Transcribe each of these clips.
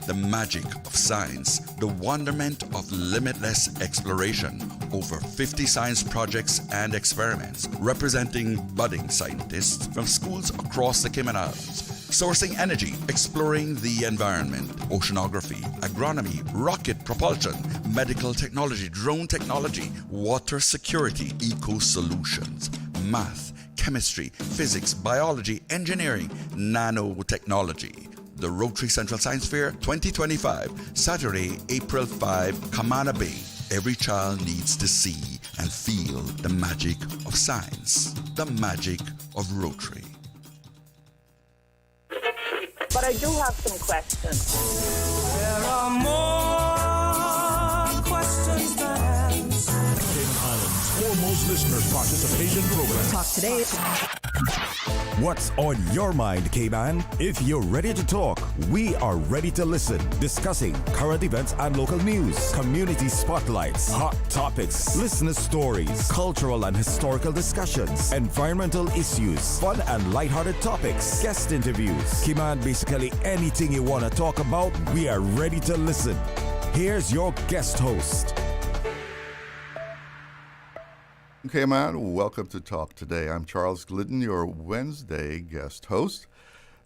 the magic of science, the wonderment of limitless exploration. Over 50 science projects and experiments representing budding scientists from schools across the Cayman Islands. Sourcing energy, exploring the environment, oceanography, agronomy, rocket propulsion, medical technology, drone technology, water security, eco-solutions, math, chemistry, physics, biology, engineering, nanotechnology. The Rotary Central Science Fair 2025, Saturday, April 5, Camana Bay. Every child needs to see and feel the magic of science, the magic of Rotary. But I do have some questions. There are more questions than answers. Cayman Islands' foremost listeners' participation program. Talk today. What's on your mind, Cayman? If you're ready to talk, we are ready to listen. Discussing current events and local news, community spotlights, hot topics, listener stories, cultural and historical discussions, environmental issues, fun and lighthearted topics, guest interviews. Cayman, basically anything you want to talk about, we are ready to listen. Here's your guest host. Okay, man, welcome to Talk Today. I'm Charles Glidden, your Wednesday guest host.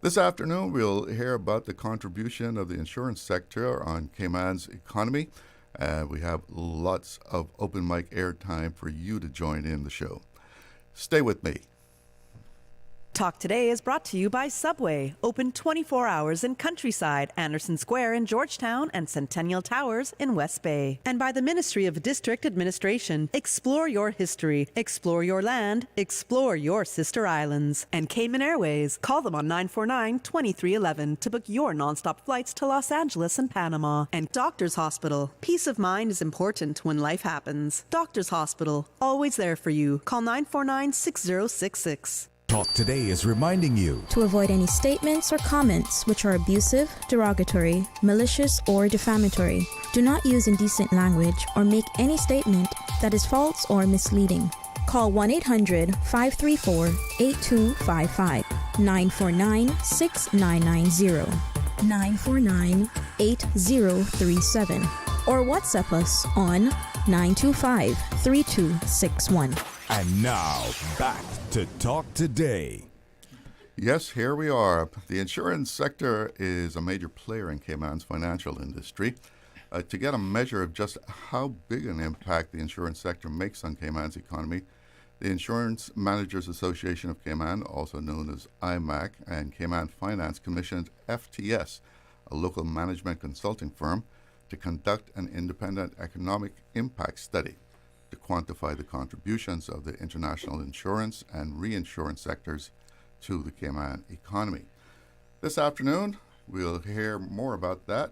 This afternoon, we'll hear about the contribution of the insurance sector on Cayman's economy. We have lots of open mic airtime for you to join in the show. Stay with me. Talk Today is brought to you by Subway, open 24 hours in Countryside, Anderson Square in Georgetown, and Centennial Towers in West Bay. And by the Ministry of District Administration. Explore your history, explore your land, explore your sister islands. And Cayman Airways. Call them on 949-2311 to book your nonstop flights to Los Angeles and Panama. And Doctors Hospital. Peace of mind is important when life happens. Doctors Hospital, always there for you. Call 949-6066. Talk Today is reminding you to avoid any statements or comments which are abusive, derogatory, malicious, or defamatory. Do not use indecent language or make any statement that is false or misleading. Call 1-800-534-8255, 949-6990, 949-8037, or WhatsApp us on 925-3261. And now, back to Talk Today. Yes, here we are. The insurance sector is a major player in Cayman's financial industry. To get a measure of just how big an impact the insurance sector makes on Cayman's economy, the Insurance Managers Association of Cayman, also known as IMAC, and Cayman Finance commissioned FTS, a local management consulting firm, to conduct an independent economic impact study to quantify the contributions of the international insurance and reinsurance sectors to the Cayman economy. This afternoon, we'll hear more about that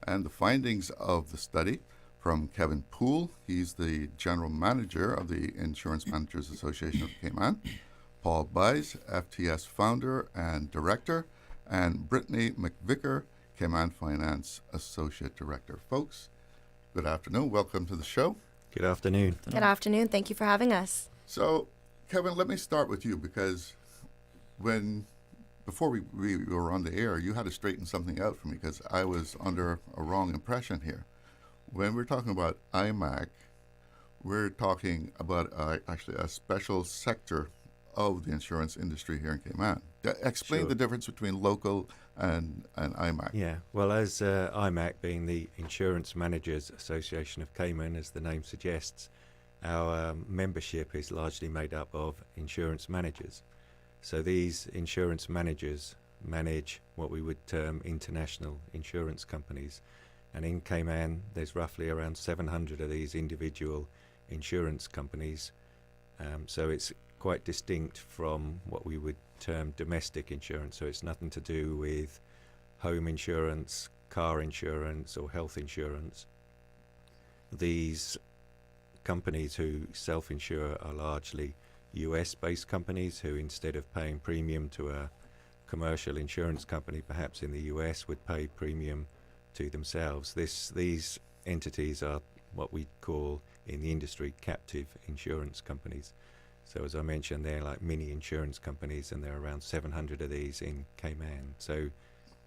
and the findings of the study from Kevin Poole. He's the General Manager of the Insurance Managers Association of Cayman, Paul Byles, FTS Founder and Director, and Brittany MacVicar, Cayman Finance Associate Director. Folks, good afternoon. Welcome to the show. Good afternoon. Good afternoon. Thank you for having us. So, Kevin, let me start with you because before we were on the air, you had to straighten something out for me because I was under a wrong impression here. When we're talking about IMAC, we're talking about actually a special sector of the insurance industry here in Cayman. Explain Sure. the difference between local and IMAC. Yeah, well, as IMAC being the Insurance Managers Association of Cayman, as the name suggests, our membership is largely made up of insurance managers. So these insurance managers manage what we would term international insurance companies. And in Cayman, there's roughly around 700 of these individual insurance companies. So it's quite distinct from what we would term domestic insurance. So it's nothing to do with home insurance, car insurance, or health insurance. These companies who self-insure are largely US-based companies who, instead of paying premium to a commercial insurance company, perhaps in the US, would pay premium to themselves. These entities are what we call in the industry captive insurance companies. So as I mentioned, they're like mini insurance companies, and there are around 700 of these in Cayman. So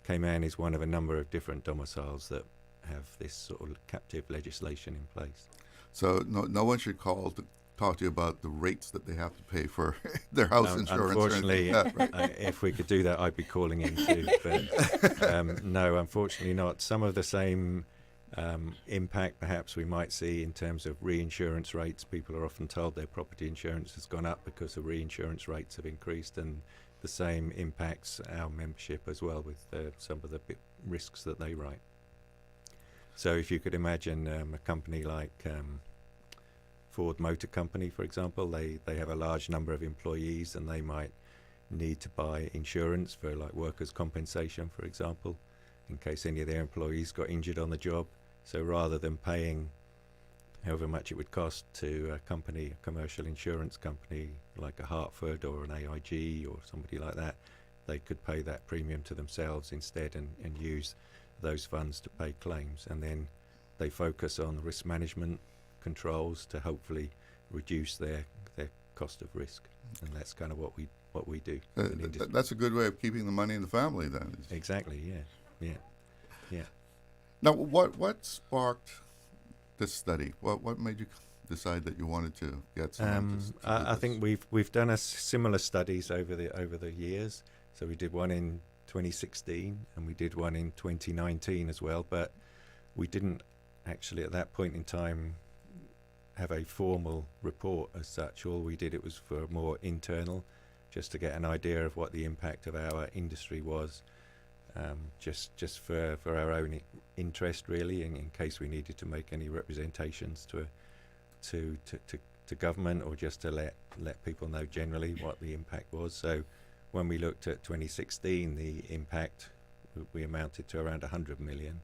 Cayman is one of a number of different domiciles that have this sort of captive legislation in place. So no one should call to talk to you about the rates that they have to pay for their house insurance. Unfortunately, or anything. Right. if we could do that, I'd be calling in too. But no, unfortunately not. Some of the same impact perhaps we might see in terms of reinsurance rates. People are often told their property insurance has gone up because the reinsurance rates have increased, and the same impacts our membership as well with some of the risks that they write. So if you could imagine a company like Ford Motor Company, for example, they have a large number of employees, and they might need to buy insurance for like workers' compensation, for example, in case any of their employees got injured on the job. So rather than paying however much it would cost to a commercial insurance company like a Hartford or an AIG or somebody like that, they could pay that premium to themselves instead and use those funds to pay claims. And then they focus on risk management controls to hopefully reduce their cost of risk. And that's kind of what we do. That's a good way of keeping the money in the family then. Exactly, yeah. Now, what sparked this study? What made you decide that you wanted to get someone I think we've done similar studies over the years. So we did one in 2016 and we did one in 2019 as well, but we didn't actually at that point in time have a formal report as such. All we did, it was for more internal, just to get an idea of what the impact of our industry was, just for our own interest really, in case we needed to make any representations to government, or just to let people know generally what the impact was. So when we looked at 2016, the impact, we amounted to around 100 million.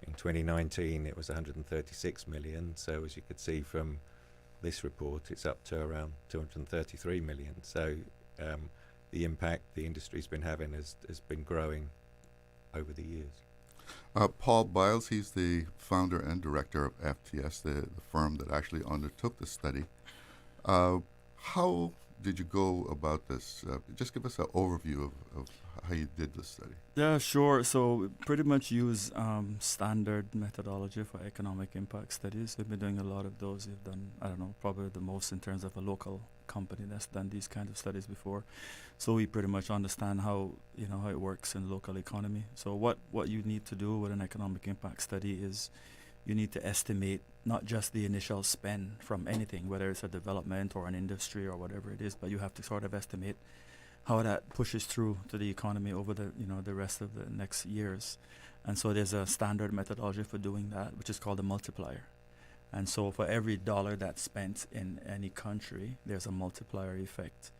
In 2019, it was 136 million. So as you could see from this report, it's up to around 233 million. So the impact the industry's been having has been growing over the years. Paul Byles, he's the founder and director of FTS, the firm that actually undertook the study. How did you go about this? Just give us an overview of how you did this study. Yeah, sure. So we pretty much use standard methodology for economic impact studies. We've been doing a lot of those. We've done, I don't know, probably the most in terms of a local company that's done these kind of studies before. So we pretty much understand how it works in the local economy. So what you need to do with an economic impact study is you need to estimate not just the initial spend from anything, whether it's a development or an industry or whatever it is, but you have to sort of estimate how that pushes through to the economy over the rest of the next years. And so there's a standard methodology for doing that, which is called a multiplier. And so for every dollar that's spent in any country, there's a multiplier effect.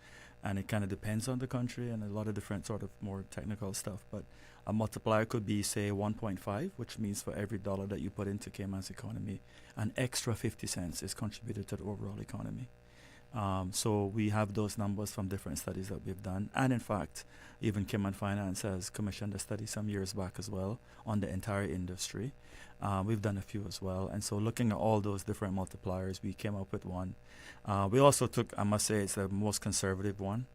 And it kind of depends on the country and a lot of different sort of more technical stuff. But a multiplier could be, say, 1.5, which means for every dollar that you put into Cayman's economy, an extra 50 cents is contributed to the overall economy. So we have those numbers from different studies that we've done. And in fact, even Cayman Finance has commissioned a study some years back as well on the entire industry. We've done a few as well. And so looking at all those different multipliers, we came up with one. We also took, I must say, it's the most conservative one.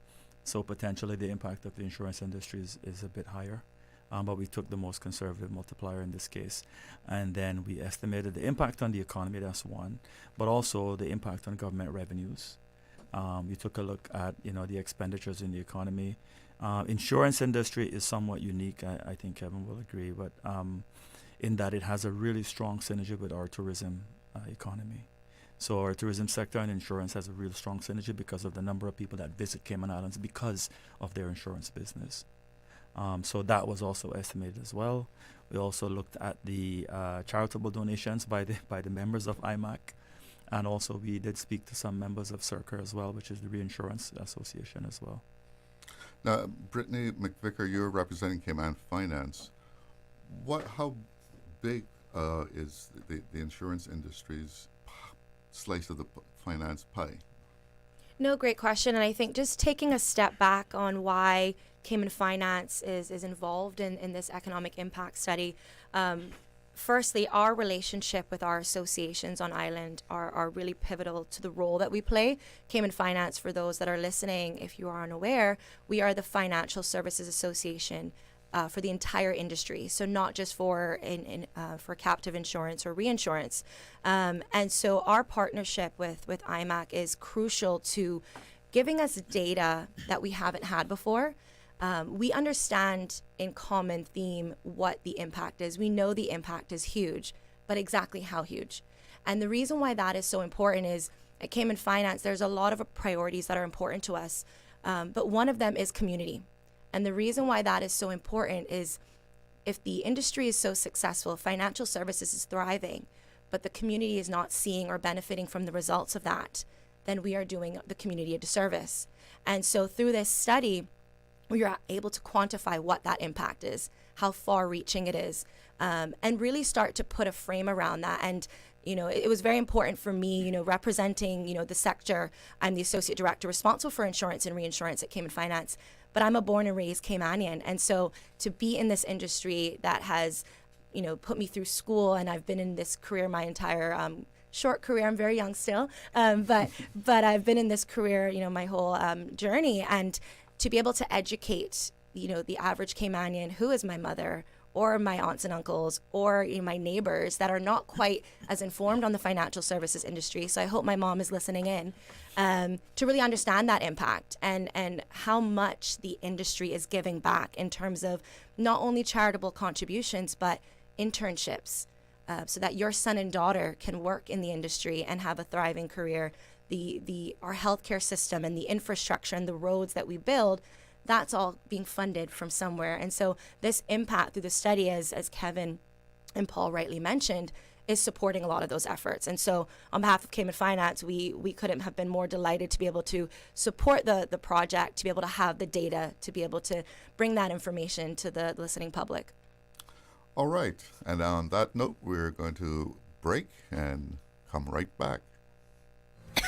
So potentially the impact of the insurance industry is a bit higher. But we took the most conservative multiplier in this case. And then we estimated the impact on the economy, that's one, but also the impact on government revenues. We took a look at, the expenditures in the economy. Insurance industry is somewhat unique, I think Kevin will agree, but in that it has a really strong synergy with our tourism economy. So our tourism sector and insurance has a real strong synergy because of the number of people that visit Cayman Islands because of their insurance business. So that was also estimated as well. We also looked at the charitable donations by the members of IMAC. And also we did speak to some members of CIRCA as well, which is the Reinsurance Association as well. Now, Brittany MacVicar, you're representing Cayman Finance. How big is the insurance industry's slice of the finance pie? No, great question. And I think just taking a step back on why Cayman Finance is involved in this economic impact study. Firstly, our relationship with our associations on island are really pivotal to the role that we play. Cayman Finance, for those that are listening, if you are unaware, we are the Financial Services Association for the entire industry, so not just for for captive insurance or reinsurance. And so our partnership with IMAC is crucial to giving us data that we haven't had before. We understand in common theme what the impact is. We know the impact is huge, but exactly how huge. And the reason why that is so important is at Cayman Finance, there's a lot of priorities that are important to us, but one of them is community. And the reason why that is so important is if the industry is so successful, financial services is thriving, but the community is not seeing or benefiting from the results of that, then we are doing the community a disservice. And so through this study, we are able to quantify what that impact is, how far-reaching it is, and really start to put a frame around that. And it was very important for me, representing, the sector. I'm the associate director responsible for insurance and reinsurance at Cayman Finance, but I'm a born and raised Caymanian. And so to be in this industry that has, put me through school, and I've been in this career my entire short career. I'm very young still, but I've been in this career, my whole journey. And to be able to educate, the average Caymanian who is my mother, or my aunts and uncles, or my neighbors that are not quite as informed on the financial services industry. So I hope my mom is listening in, to really understand that impact and how much the industry is giving back in terms of not only charitable contributions, but internships, so that your son and daughter can work in the industry and have a thriving career. Our healthcare system and the infrastructure and the roads that we build, that's all being funded from somewhere. And so this impact through the study, as Kevin and Paul rightly mentioned, is supporting a lot of those efforts. And so on behalf of Cayman Finance, we couldn't have been more delighted to be able to support the project, to be able to have the data, to be able to bring that information to the listening public. All right. And on that note, we're going to break and come right back.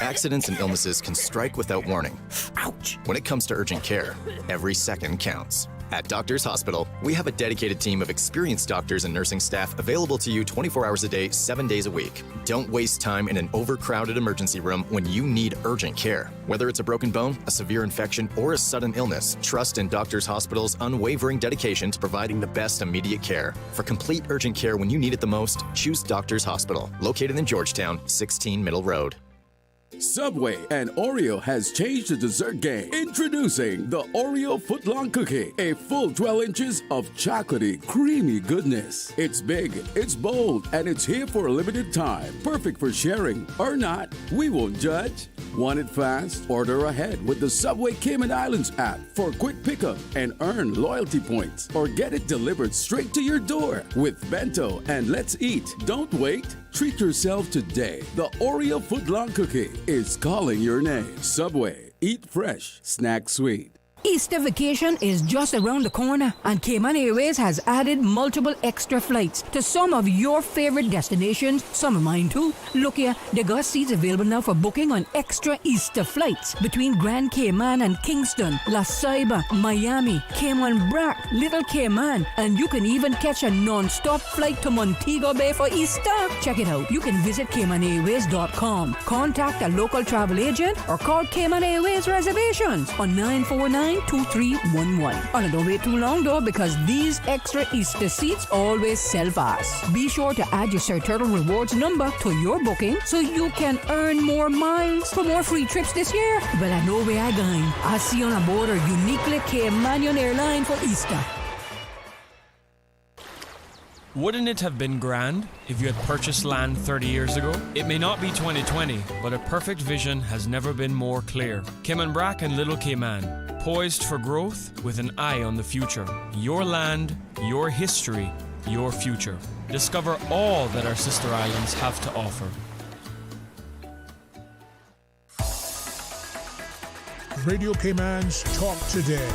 Accidents and illnesses can strike without warning. Ouch! When it comes to urgent care, every second counts. At Doctors Hospital, we have a dedicated team of experienced doctors and nursing staff available to you 24 hours a day, 7 days a week. Don't waste time in an overcrowded emergency room when you need urgent care. Whether it's a broken bone, a severe infection, or a sudden illness, trust in Doctors Hospital's unwavering dedication to providing the best immediate care. For complete urgent care when you need it the most, choose Doctors Hospital, located in Georgetown, 16 Middle Road. Subway and Oreo has changed the dessert game. Introducing the Oreo Footlong Cookie, a full 12 inches of chocolatey, creamy goodness. It's big, it's bold, and it's here for a limited time. Perfect for sharing or not, we won't judge. Want it fast? Order ahead with the Subway Cayman Islands app for quick pickup and earn loyalty points, or get it delivered straight to your door with Bento and Let's Eat. Don't wait. Treat yourself today. The Oreo Footlong Cookie is calling your name. Subway. Eat fresh. Snack sweet. Easter vacation is just around the corner, and Cayman Airways has added multiple extra flights to some of your favorite destinations, some of mine too. Look here, they got seats available now for booking on extra Easter flights between Grand Cayman and Kingston, La Ceiba, Miami, Cayman Brac, Little Cayman, and you can even catch a non-stop flight to Montego Bay for Easter. Check it out. You can visit CaymanAirways.com, contact a local travel agent, or call Cayman Airways Reservations on 949-2311. And don't wait too long though, because these extra Easter seats always sell fast. Be sure to add your Sir Turtle Rewards number to your booking so you can earn more miles for more free trips this year. Well, I know where I'm going. I'll see you on board a uniquely Caymanian airline for Easter. Wouldn't it have been grand if you had purchased land 30 years ago? It may not be 2020, but a perfect vision has never been more clear. Cayman Brac and Little Cayman, poised for growth with an eye on the future. Your land, your history, your future. Discover all that our sister islands have to offer. Radio Cayman's Talk Today.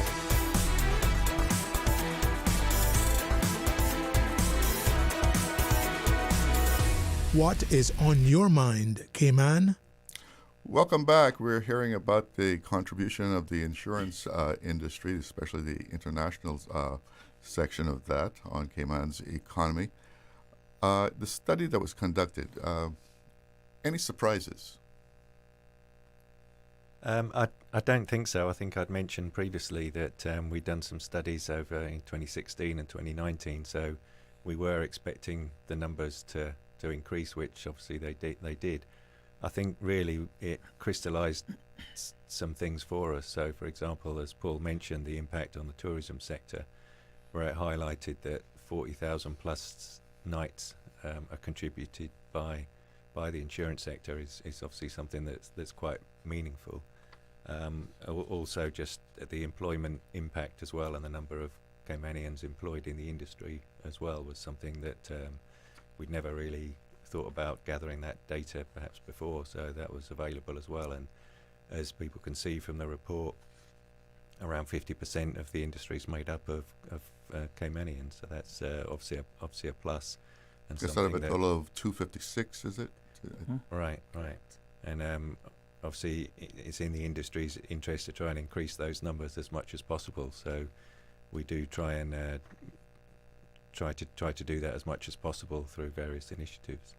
What is on your mind, Cayman? Welcome back. We're hearing about the contribution of the insurance industry, especially the international section of that on Cayman's economy. The study that was conducted, any surprises? I don't think so. I think I'd mentioned previously that we'd done some studies over in 2016 and 2019, so we were expecting the numbers to increase, which obviously they did. I think really it crystallised some things for us. So, for example, as Paul mentioned, the impact on the tourism sector, where it highlighted that 40,000 plus nights are contributed by the insurance sector is obviously something that's quite meaningful. Also, just the employment impact as well, and the number of Caymanians employed in the industry as well was something that we'd never really thought about gathering that data perhaps before, so that was available as well. And as people can see from the report, around 50% of the industry is made up of Caymanians, so that's obviously a plus. And just out of a total of 256, is it? Right. And obviously it's in the industry's interest to try and increase those numbers as much as possible, so we do try and try to do that as much as possible through various initiatives.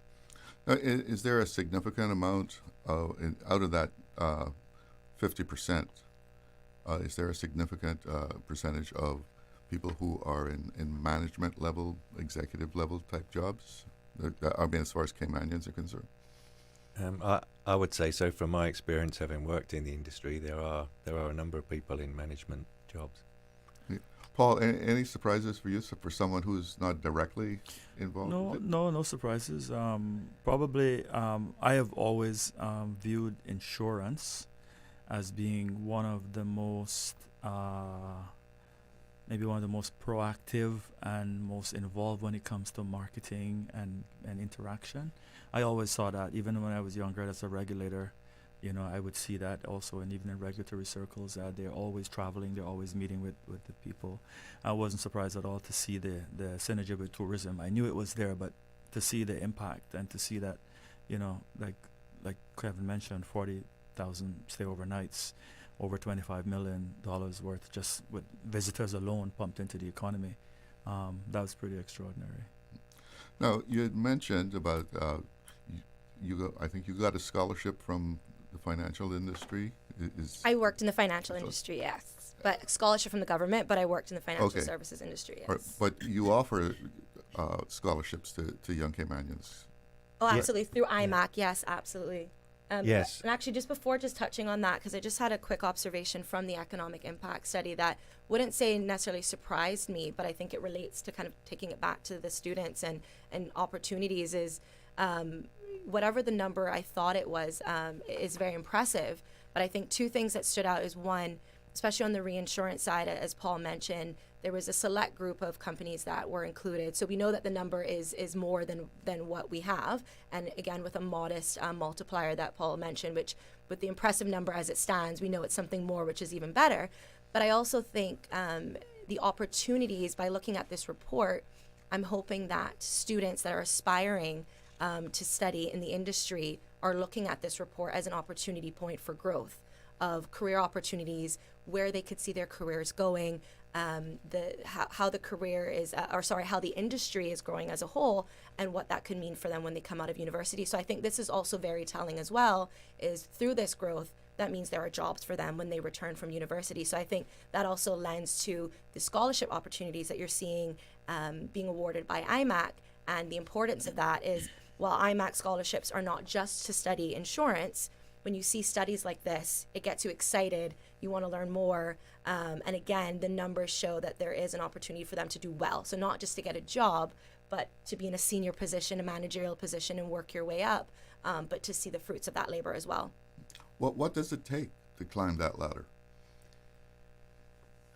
Is there a significant amount out of that 50%? Is there a significant percentage of people who are in management level, executive level type jobs? I mean, as far as Caymanians are concerned. I would say so. From my experience, having worked in the industry, there are a number of people in management jobs. Yeah. Paul, any surprises for you, for someone who's not directly involved? No surprises. Probably, I have always viewed insurance as being one of the most, maybe one of the most proactive and most involved when it comes to marketing and interaction. I always saw that, even when I was younger as a regulator, I would see that also, and even in regulatory circles, they're always traveling, they're always meeting with the people. I wasn't surprised at all to see the synergy with tourism. I knew it was there, but to see the impact and to see that, like Kevin mentioned, 40,000 stay overnights, over $25 million worth just with visitors alone pumped into the economy. That was pretty extraordinary. Now, you had mentioned about I think you got a scholarship from the financial industry. I worked in the financial industry, yes, but scholarship from the government. But I worked in the financial services industry, yes. Right. But you offer scholarships to young Caymanians. Oh, absolutely, through IMAC, yes, absolutely. Yes. And actually, just touching on that, because I just had a quick observation from the economic impact study that wouldn't say necessarily surprised me, but I think it relates to kind of taking it back to the students and opportunities is whatever the number I thought it was is very impressive. But I think two things that stood out is one, especially on the reinsurance side, as Paul mentioned, there was a select group of companies that were included. So we know that the number is more than what we have. And again, with a modest multiplier that Paul mentioned, which with the impressive number as it stands, we know it's something more, which is even better. But I also think the opportunities, by looking at this report, I'm hoping that students that are aspiring to study in the industry are looking at this report as an opportunity point for growth of career opportunities, where they could see their careers going, how the career is, how the industry is growing as a whole, and what that could mean for them when they come out of university. So I think this is also very telling as well, is through this growth, that means there are jobs for them when they return from university. So I think that also lends to the scholarship opportunities that you're seeing being awarded by IMAC. And the importance of that is, while IMAC scholarships are not just to study insurance, when you see studies like this, it gets you excited. You want to learn more. And again, the numbers show that there is an opportunity for them to do well. So not just to get a job, but to be in a senior position, a managerial position, and work your way up, but to see the fruits of that labor as well. What does it take to climb that ladder?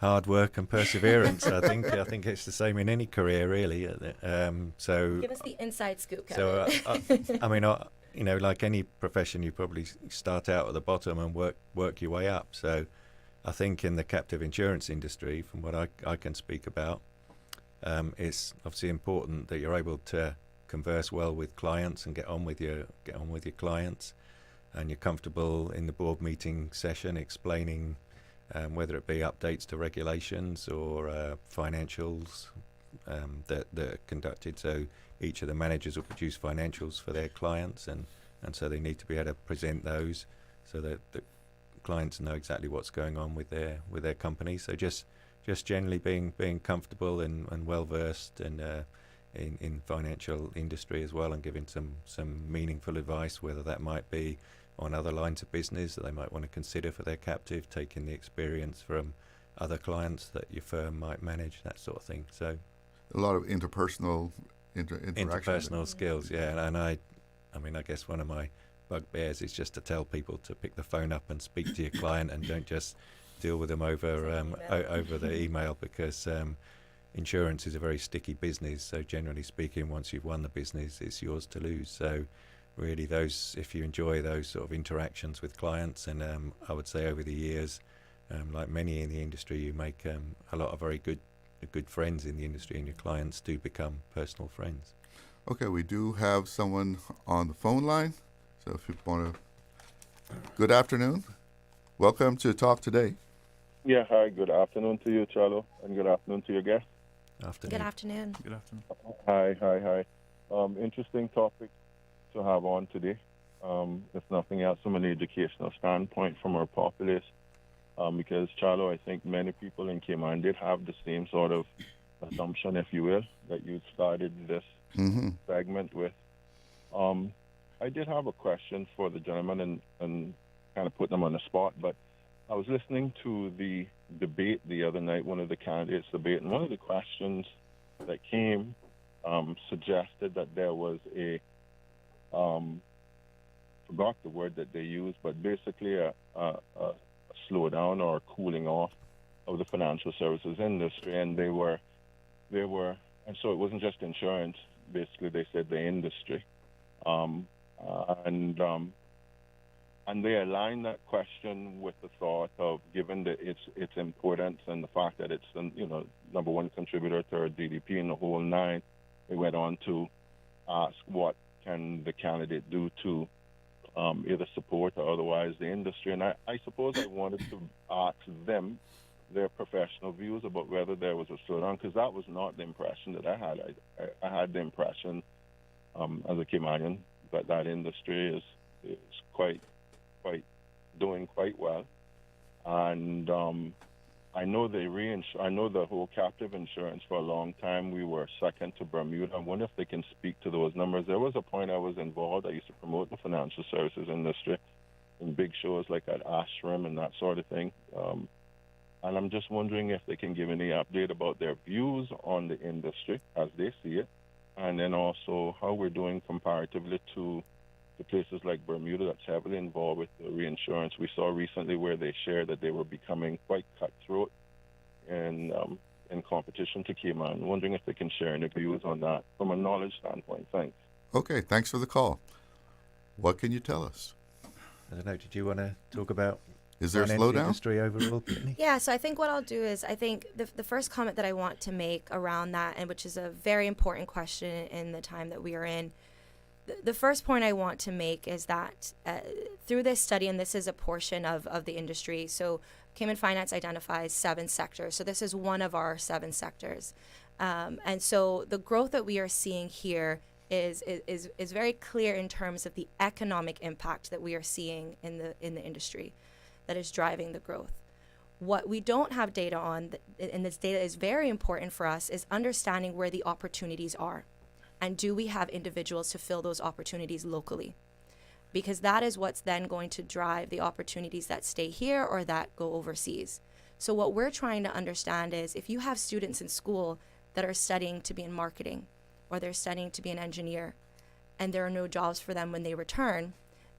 Hard work and perseverance. I think it's the same in any career, really. So give us the inside scoop, Kevin. So I mean, like any profession, you probably start out at the bottom and work your way up. So I think in the captive insurance industry, from what I can speak about, it's obviously important that you're able to converse well with clients and get on with your clients, and you're comfortable in the board meeting session explaining whether it be updates to regulations or financials that are conducted. So each of the managers will produce financials for their clients, and so they need to be able to present those so that clients know exactly what's going on with their company. So just generally being comfortable and well versed and in financial industry as well, and giving some meaningful advice, whether that might be on other lines of business that they might want to consider for their captive, taking the experience from other clients that your firm might manage, that sort of thing. So a lot of interpersonal interaction. Interpersonal skills, yeah. And I mean, I guess one of my bugbears is just to tell people to pick the phone up and speak to your client, and don't just deal with them over over the email, because insurance is a very sticky business. So generally speaking, once you've won the business, it's yours to lose. So really, if you enjoy those sort of interactions with clients, and I would say over the years, like many in the industry, you make a lot of very good friends in the industry, and your clients do become personal friends. Okay, we do have someone on the phone line. So if you want to, good afternoon. Welcome to Talk Today. Yeah, hi. Good afternoon to you, Charlo, and good afternoon to your guest. Good afternoon. Good afternoon. Hi. Interesting topic to have on today. If nothing else, from an educational standpoint from our populace, because Charlo, I think many people in Cayman did have the same sort of assumption, if you will, that you started this segment with. I did have a question for the gentleman, and kind of put them on the spot, but I was listening to the debate the other night, one of the candidates' debate, and one of the questions that came suggested that there was a forgot the word that they used, but basically a slowdown or cooling off of the financial services industry, and they were, and so it wasn't just insurance. Basically, they said the industry, and they aligned that question with the thought of, given that its importance and the fact that it's number one contributor to our GDP in the whole nine, they went on to ask what can the candidate do to either support or otherwise the industry. And I suppose I wanted to ask them their professional views about whether there was a slowdown, because that was not the impression that I had. I had the impression as a Caymanian that industry is quite doing quite well, and I know the whole captive insurance for a long time. We were second to Bermuda. I wonder if they can speak to those numbers. There was a point I was involved. I used to promote the financial services industry in big shows like at Ashram and that sort of thing. And I'm just wondering if they can give any update about their views on the industry as they see it, and then also how we're doing comparatively to the places like Bermuda that's heavily involved with the reinsurance. We saw recently where they shared that they were becoming quite cutthroat in competition to Cayman. I'm wondering if they can share any views on that from a knowledge standpoint. Thanks. Okay, thanks for the call. What can you tell us? I don't know, did you want to talk about is there a finance slowdown? Industry overall, Brittany? Yeah, so I think what I'll do is, I think the first comment that I want to make around that, and which is a very important question in the time that we are in, the first point I want to make is that through this study, and this is a portion of the industry, so Cayman Finance identifies 7 sectors. So this is one of our 7 sectors. And so the growth that we are seeing here is very clear in terms of the economic impact that we are seeing in the industry that is driving the growth. What we don't have data on, and this data is very important for us, is understanding where the opportunities are. And do we have individuals to fill those opportunities locally? Because that is what's then going to drive the opportunities that stay here or that go overseas. So what we're trying to understand is, if you have students in school that are studying to be in marketing, or they're studying to be an engineer, and there are no jobs for them when they return,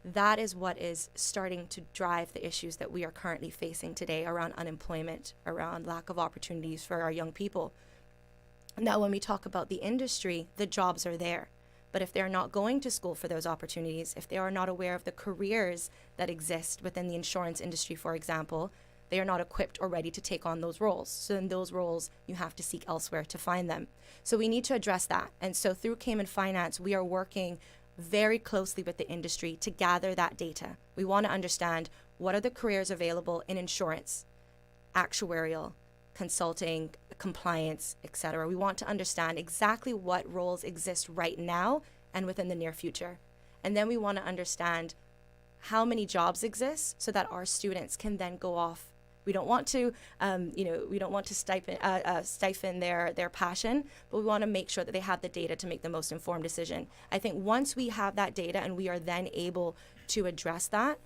that is what is starting to drive the issues that we are currently facing today around unemployment, around lack of opportunities for our young people. Now, when we talk about the industry, the jobs are there. But if they're not going to school for those opportunities, if they are not aware of the careers that exist within the insurance industry, for example, they are not equipped or ready to take on those roles. So in those roles, you have to seek elsewhere to find them. So we need to address that. And so through Cayman Finance, we are working very closely with the industry to gather that data. We want to understand what are the careers available in insurance, actuarial, consulting, compliance, etc. We want to understand exactly what roles exist right now and within the near future. And then we want to understand how many jobs exist so that our students can then go off. We don't want to, we don't want to stifle their passion, but we want to make sure that they have the data to make the most informed decision. I think once we have that data and we are then able to address that,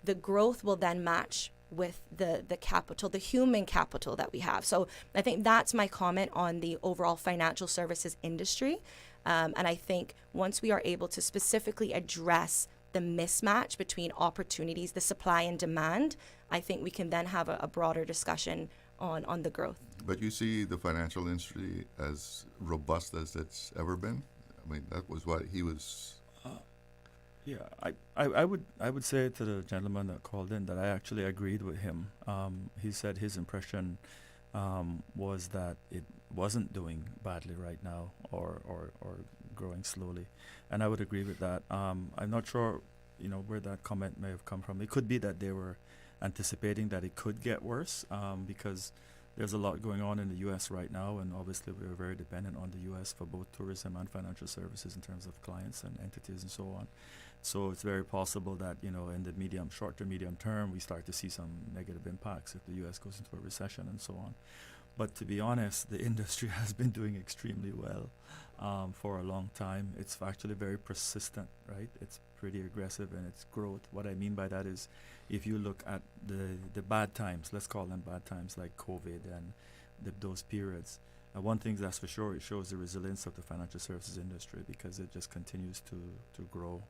the growth will then match with the capital, the human capital that we have. So I think that's my comment on the overall financial services industry. And I think once we are able to specifically address the mismatch between opportunities, the supply and demand, I think we can then have a broader discussion on the growth. But you see the financial industry as robust as it's ever been? I mean, that was what he was... I would say to the gentleman that called in that I actually agreed with him. He said his impression was that it wasn't doing badly right now or growing slowly, and I would agree with that. I'm not sure, where that comment may have come from. It could be that they were anticipating that it could get worse because there's a lot going on in the U.S. right now, and obviously we're very dependent on the U.S. for both tourism and financial services in terms of clients and entities and so on. So it's very possible that, in the short to medium term, we start to see some negative impacts if the U.S. goes into a recession and so on. But to be honest, the industry has been doing extremely well for a long time. It's actually very persistent, right? It's pretty aggressive in its growth. What I mean by that is if you look at the bad times, let's call them bad times like COVID and those periods, one thing that's for sure, it shows the resilience of the financial services industry because it just continues to grow.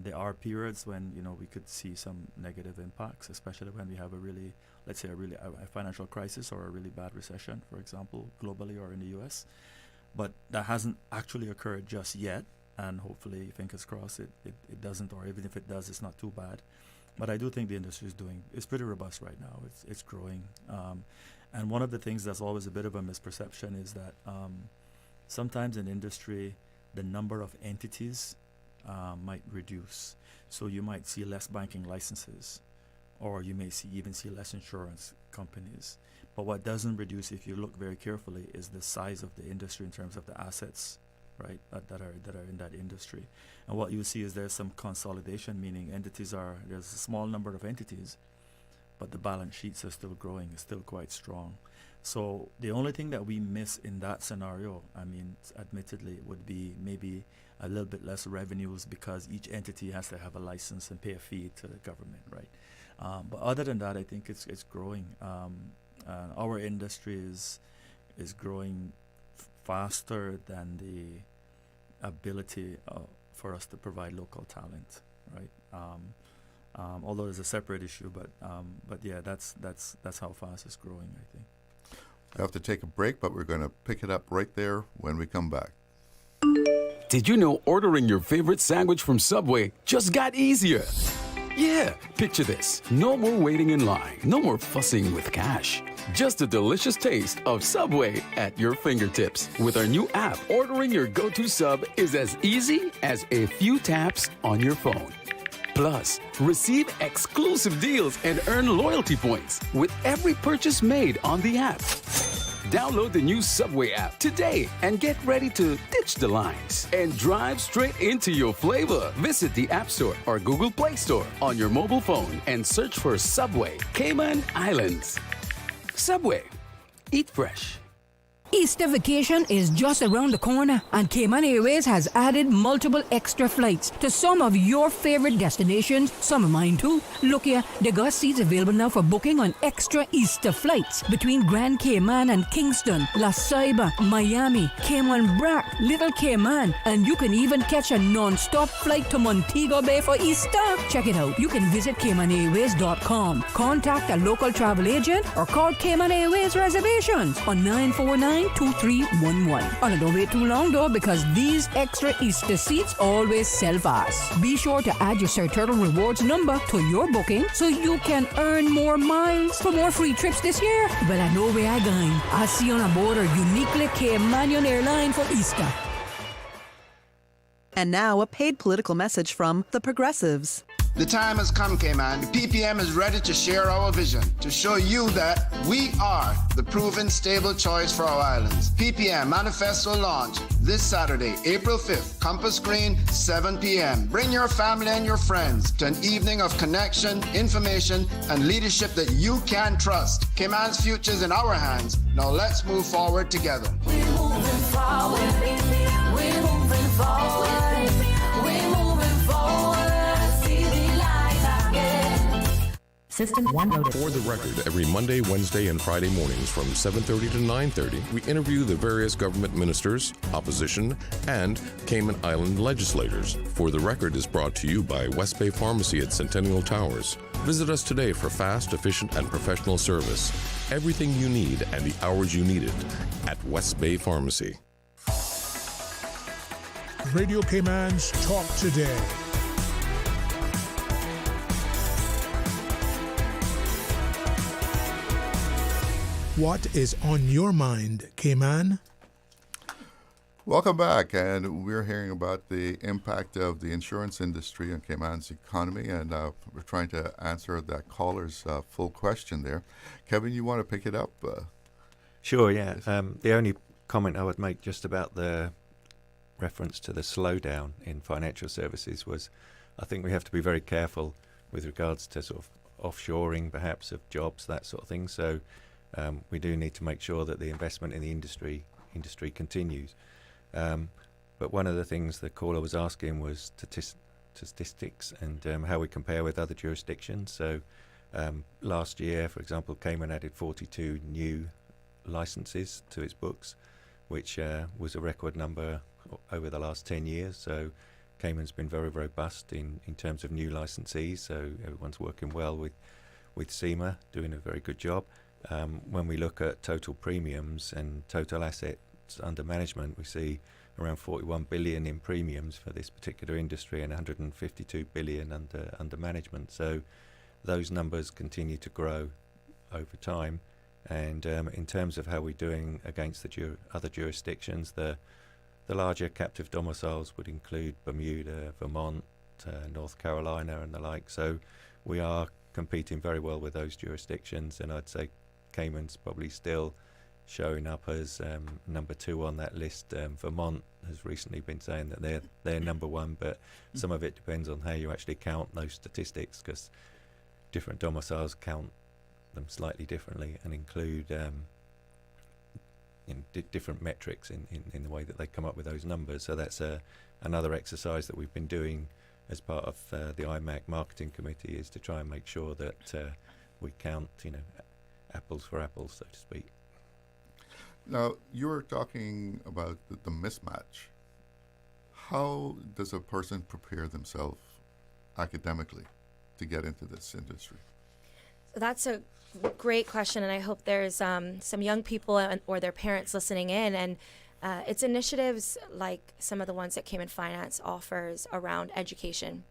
There are periods when we could see some negative impacts, especially when we have a financial crisis or a really bad recession, for example, globally or in the U.S. But that hasn't actually occurred just yet, and hopefully, fingers crossed, it doesn't, or even if it does, it's not too bad. But I do think the industry is pretty robust right now. It's growing, and one of the things that's always a bit of a misperception is that sometimes in industry, the number of entities might reduce. So you might see less banking licenses, or you may even see less insurance companies. But what doesn't reduce, if you look very carefully, is the size of the industry in terms of the assets, right, that are in that industry. And what you see is there's some consolidation, meaning there's a small number of entities, but the balance sheets are still growing, it's still quite strong. So the only thing that we miss in that scenario, admittedly, would be maybe a little bit less revenues because each entity has to have a license and pay a fee to the government, right? But other than that, I think it's growing. Our industry is growing faster than the ability for us to provide local talent, right? Although it's a separate issue, but yeah, that's how fast it's growing, I think. I have to take a break, but we're going to pick it up right there when we come back. Did you know ordering your favorite sandwich from Subway just got easier? Yeah, picture this. No more waiting in line. No more fussing with cash. Just a delicious taste of Subway at your fingertips. With our new app, ordering your go-to sub is as easy as a few taps on your phone. Plus, receive exclusive deals and earn loyalty points with every purchase made on the app. Download the new Subway app today and get ready to ditch the lines and drive straight into your flavor. Visit the App Store or Google Play Store on your mobile phone and search for Subway Cayman Islands. Subway. Eat fresh. Easter vacation is just around the corner, and Cayman Airways has added multiple extra flights to some of your favorite destinations, some of mine too. Look here, they got seats available now for booking on extra Easter flights between Grand Cayman and Kingston, La Ceiba, Miami, Cayman Brac, Little Cayman, and you can even catch a non-stop flight to Montego Bay for Easter. Check it out. You can visit CaymanAirways.com, contact a local travel agent, or call Cayman Airways Reservations on 949-2311. Oh, don't wait too long though, because these extra Easter seats always sell fast. Be sure to add your Sir Turtle Rewards number to your booking so you can earn more miles for more free trips this year. Well, I know where I'm going. I'll see you on board our uniquely Caymanian airline for Easter. And now a paid political message from the Progressives. The time has come, Cayman. The PPM is ready to share our vision, to show you that we are the proven stable choice for our islands. PPM Manifesto launch this Saturday, April 5th, Compass Green, 7 p.m. Bring your family and your friends to an evening of connection, information, and leadership that you can trust. Cayman's future is in our hands. Now let's move forward together. We're moving forward. We're moving forward. We're moving forward. See the light again. System 1 loaded. For the record, every Monday, Wednesday, and Friday mornings from 7:30 to 9:30, we interview the various government ministers, opposition, and Cayman Island legislators. For the record is brought to you by West Bay Pharmacy at Centennial Towers. Visit us today for fast, efficient, and professional service. Everything you need and the hours you need it at West Bay Pharmacy. Radio Cayman's Talk Today. What is on your mind, Cayman? Welcome back, and we're hearing about the impact of the insurance industry on Cayman's economy, and we're trying to answer that caller's full question there. Kevin, you want to pick it up? Sure, yeah. The only comment I would make just about the reference to the slowdown in financial services was I think we have to be very careful with regards to sort of offshoring, perhaps, of jobs, that sort of thing. So we do need to make sure that the investment in the industry continues. But one of the things the caller was asking was statistics and how we compare with other jurisdictions. So last year, for example, Cayman added 42 new licenses to its books, which was a record number over the last 10 years. So Cayman's been very robust in terms of new licensees. So everyone's working well with SEMA, doing a very good job. When we look at total premiums and total assets under management, we see around 41 billion in premiums for this particular industry and 152 billion under management. So those numbers continue to grow over time. And in terms of how we're doing against the other jurisdictions, the larger captive domiciles would include Bermuda, Vermont, North Carolina and the like. So we are competing very well with those jurisdictions, and I'd say Cayman's probably still showing up as number 2 on that list. Vermont has recently been saying that they're number 1, but some of it depends on how you actually count those statistics, because different domiciles count them slightly differently and include different metrics in the way that they come up with those numbers. So that's another exercise that we've been doing as part of the IMAC marketing committee, is to try and make sure that we count, apples for apples, so to speak. Now, you were talking about the mismatch. How does a person prepare themselves academically to get into this industry? That's a great question, and I hope there's some young people or their parents listening in, and it's initiatives like some of the ones that Cayman Finance offers around education.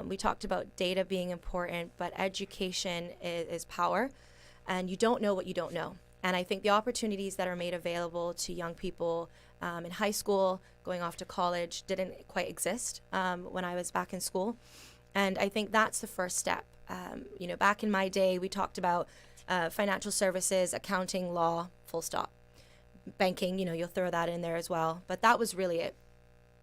We talked about data being important, but education is power, and you don't know what you don't know. And I think the opportunities that are made available to young people in high school, going off to college, didn't quite exist when I was back in school. And I think that's the first step. Back in my day, we talked about financial services, accounting, law, full stop. Banking, you'll throw that in there as well. But that was really it.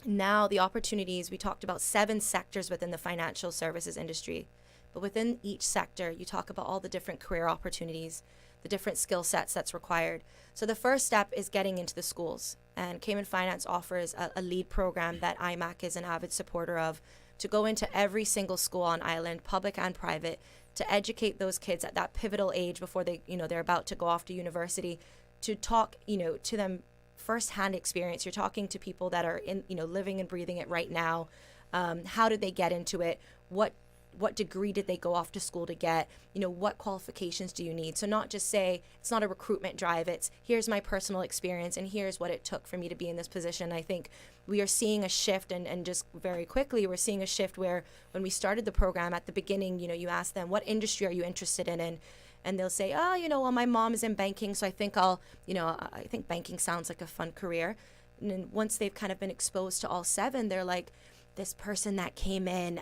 Now the opportunities, we talked about 7 sectors within the financial services industry. But within each sector, you talk about all the different career opportunities, the different skill sets that's required. So the first step is getting into the schools. And Cayman Finance offers a lead program that IMAC is an avid supporter of, to go into every single school on island, public and private, to educate those kids at that pivotal age before they're about to go off to university, to talk, to them firsthand experience. You're talking to people that are living and breathing it right now. How did they get into it? What degree did they go off to school to get? What qualifications do you need? So not just say, it's not a recruitment drive, it's here's my personal experience and here's what it took for me to be in this position. I think we are seeing a shift, and just very quickly, we're seeing a shift where when we started the program at the beginning, you ask them, what industry are you interested in? And they'll say, well, my mom is in banking, so I think I think banking sounds like a fun career. And then once they've kind of been exposed to all 7, they're like, this person that came in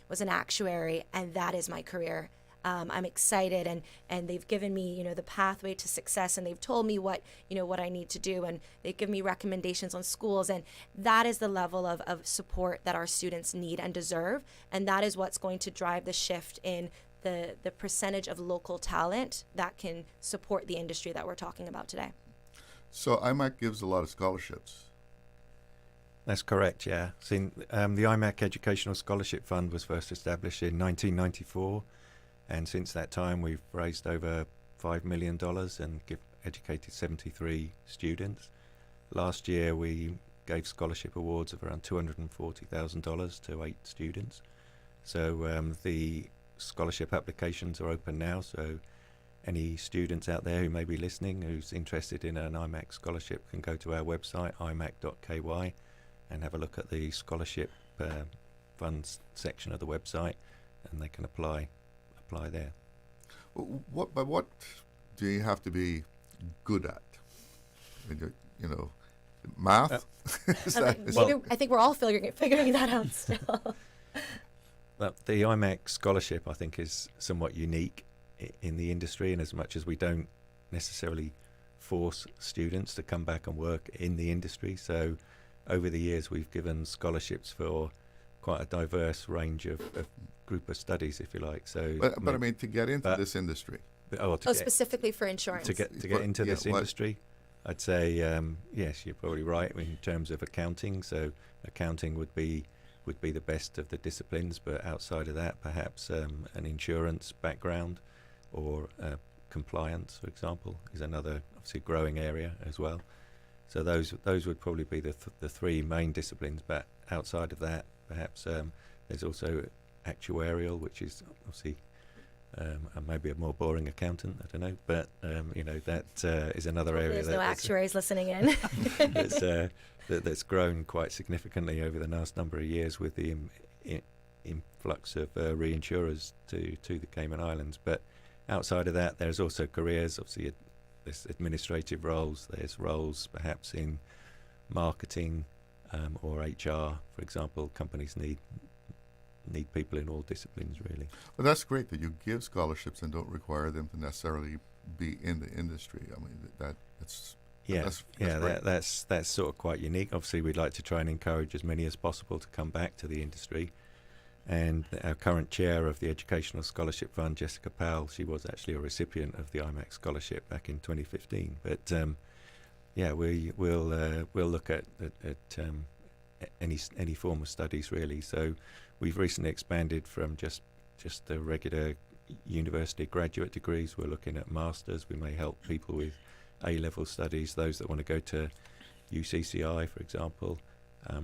was an actuary, and that is my career. I'm excited, and they've given me, the pathway to success, and they've told me what I need to do, and they've given me recommendations on schools, and that is the level of support that our students need and deserve, and that is what's going to drive the shift in the percentage of local talent that can support the industry that we're talking about today. So IMAC gives a lot of scholarships. That's correct, yeah. The IMAC Educational Scholarship Fund was first established in 1994, and since that time we've raised over $5 million and educated 73 students. Last year we gave scholarship awards of around $240,000 to 8 students. So the scholarship applications are open now, so any students out there who may be listening who's interested in an IMAC scholarship can go to our website, imac.ky, and have a look at the scholarship funds section of the website, and they can apply there. What do you have to be good at? Math? I think we're all figuring that out still. Well, the IMAC scholarship, I think, is somewhat unique in the industry, and as much as we don't necessarily force students to come back and work in the industry, so over the years we've given scholarships for quite a diverse range of group of studies, if you like. So, but I mean, to get into this industry. Specifically for insurance. To get into this industry, I'd say yes, you're probably right in terms of accounting. So accounting would be the best of the disciplines, but outside of that, perhaps an insurance background or compliance, for example, is another obviously growing area as well. So those would probably be the three main disciplines. But outside of that, perhaps there's also actuarial, which is obviously maybe a more boring accountant, I don't know, but that is another area. There's no actuaries listening in. that's grown quite significantly over the last number of years with the influx of reinsurers to the Cayman Islands. But outside of that, there's also careers. Obviously, there's administrative roles. There's roles perhaps in marketing or HR, for example. Companies need people in all disciplines, really. Well, that's great that you give scholarships and don't require them to necessarily be in the industry. I mean, that's that's sort of quite unique. Obviously, we'd like to try and encourage as many as possible to come back to the industry. And our current chair of the Educational Scholarship Fund, Jessica Powell, she was actually a recipient of the IMAC scholarship back in 2015. But we'll look at any form of studies, really. So we've recently expanded from just the regular university graduate degrees. We're looking at masters. We may help people with A-level studies, those that want to go to UCCI, for example.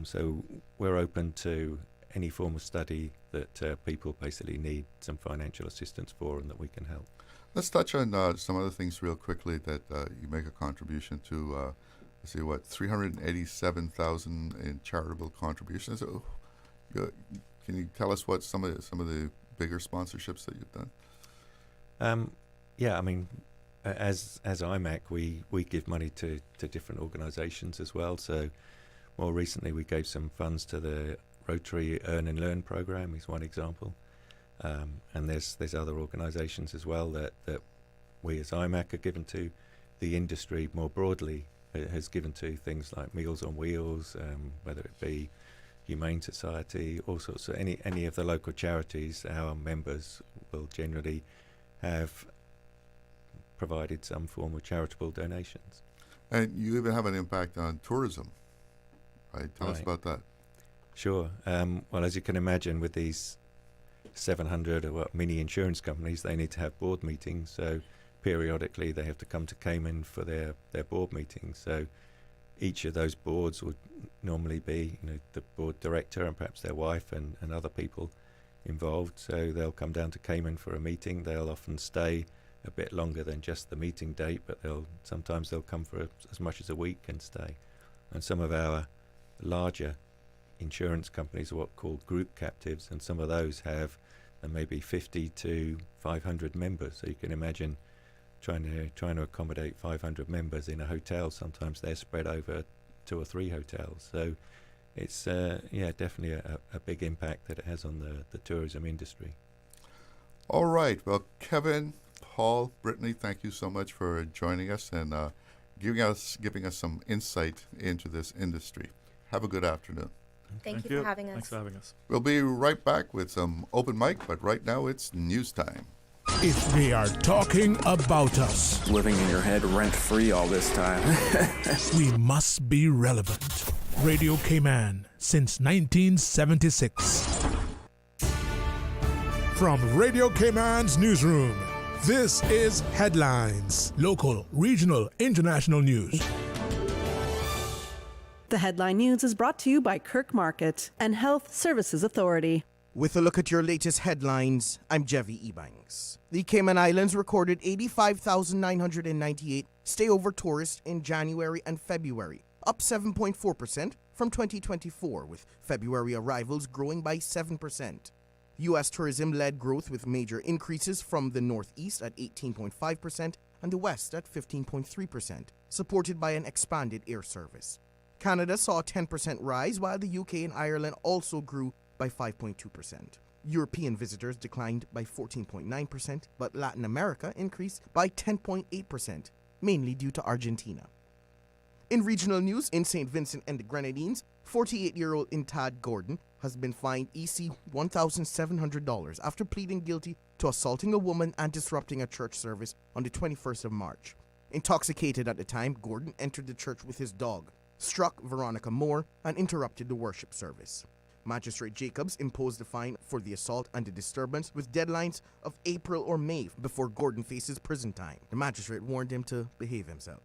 So we're open to any form of study that people basically need some financial assistance for and that we can help. Let's touch on some other things real quickly that you make a contribution to. Let's see, what, $387,000 in charitable contributions. Can you tell us what some of the bigger sponsorships that you've done? I mean, as IMAC, we give money to different organisations as well. So more recently, we gave some funds to the Rotary Earn and Learn program is one example, and there's other organisations as well that we as IMAC are given to. The industry more broadly has given to things like Meals on Wheels, whether it be Humane Society, all sorts of any of the local charities. Our members will generally have provided some form of charitable donations. And you even have an impact on tourism, right? Tell us about that. Sure. Well, as you can imagine, with these 700 mini insurance companies, they need to have board meetings. So periodically they have to come to Cayman for their board meetings. So each of those boards would normally be the board director and perhaps their wife and other people involved. So they'll come down to Cayman for a meeting. They'll often stay a bit longer than just the meeting date, but sometimes they'll come for as much as a week and stay. And some of our larger insurance companies are what called group captives, and some of those have maybe 50 to 500 members. So you can imagine trying to accommodate 500 members in a hotel. Sometimes they're spread over 2 or 3 hotels. So it's definitely a big impact that it has on the tourism industry. All right. Well, Kevin, Paul, Brittany, thank you so much for joining us and giving us some insight into this industry. Have a good afternoon. Thank you for having us. Thanks for having us. We'll be right back with some open mic, but right now it's news time. If they are talking about us, living in your head rent-free all this time, we must be relevant. Radio Cayman since 1976. From Radio Cayman's newsroom, this is Headlines. Local, regional, international news. The Headline News is brought to you by Kirk Market and Health Services Authority. With a look at your latest headlines, I'm Jevi Ebanks. The Cayman Islands recorded 85,998 stay-over tourists in January and February, up 7.4% from 2024, with February arrivals growing by 7%. U.S. tourism led growth with major increases from the Northeast at 18.5% and the West at 15.3%, supported by an expanded air service. Canada saw a 10% rise, while the UK and Ireland also grew by 5.2%. European visitors declined by 14.9%, but Latin America increased by 10.8%, mainly due to Argentina. In regional news, in St. Vincent and the Grenadines, 48-year-old Intad Gordon has been fined EC $1,700 after pleading guilty to assaulting a woman and disrupting a church service on the 21st of March. Intoxicated at the time, Gordon entered the church with his dog, struck Veronica Moore, and interrupted the worship service. Magistrate Jacobs imposed the fine for the assault and the disturbance with deadlines of April or May before Gordon faces prison time. The magistrate warned him to behave himself.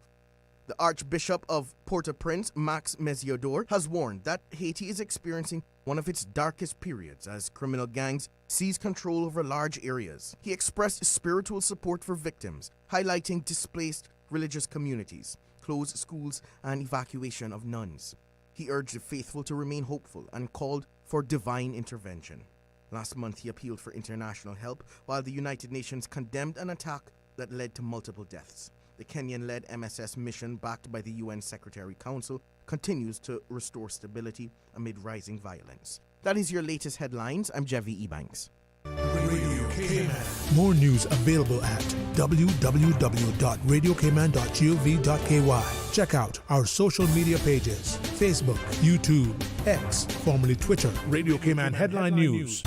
The Archbishop of Port-au-Prince, Max Mesiodor, has warned that Haiti is experiencing one of its darkest periods as criminal gangs seize control over large areas. He expressed spiritual support for victims, highlighting displaced religious communities, closed schools, and evacuation of nuns. He urged the faithful to remain hopeful and called for divine intervention. Last month, he appealed for international help, while the United Nations condemned an attack that led to multiple deaths. The Kenyan-led MSS mission, backed by the UN Secretary Council, continues to restore stability amid rising violence. That is your latest headlines. I'm Jevi Ebanks. Radio Cayman. More news available at www.radiocayman.gov.ky. Check out our social media pages: Facebook, YouTube, X, formerly Twitter, Radio Cayman Headline News.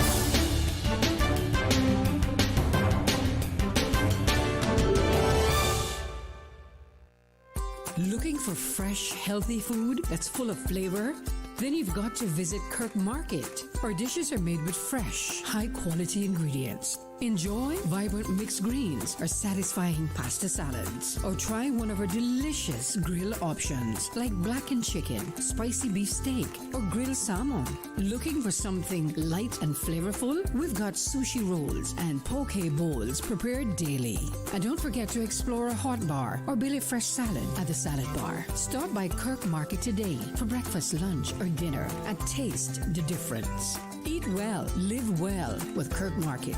Looking for fresh, healthy food that's full of flavor? Then you've got to visit Kirk Market. Our dishes are made with fresh, high-quality ingredients. Enjoy vibrant mixed greens or satisfying pasta salads. Or try one of our delicious grill options like blackened chicken, spicy beef steak, or grilled salmon. Looking for something light and flavorful? We've got sushi rolls and poke bowls prepared daily. And don't forget to explore a hot bar or Billy Fresh salad at the salad bar. Stop by Kirk Market today for breakfast, lunch, or dinner and taste the difference. Eat well, live well with Kirk Market.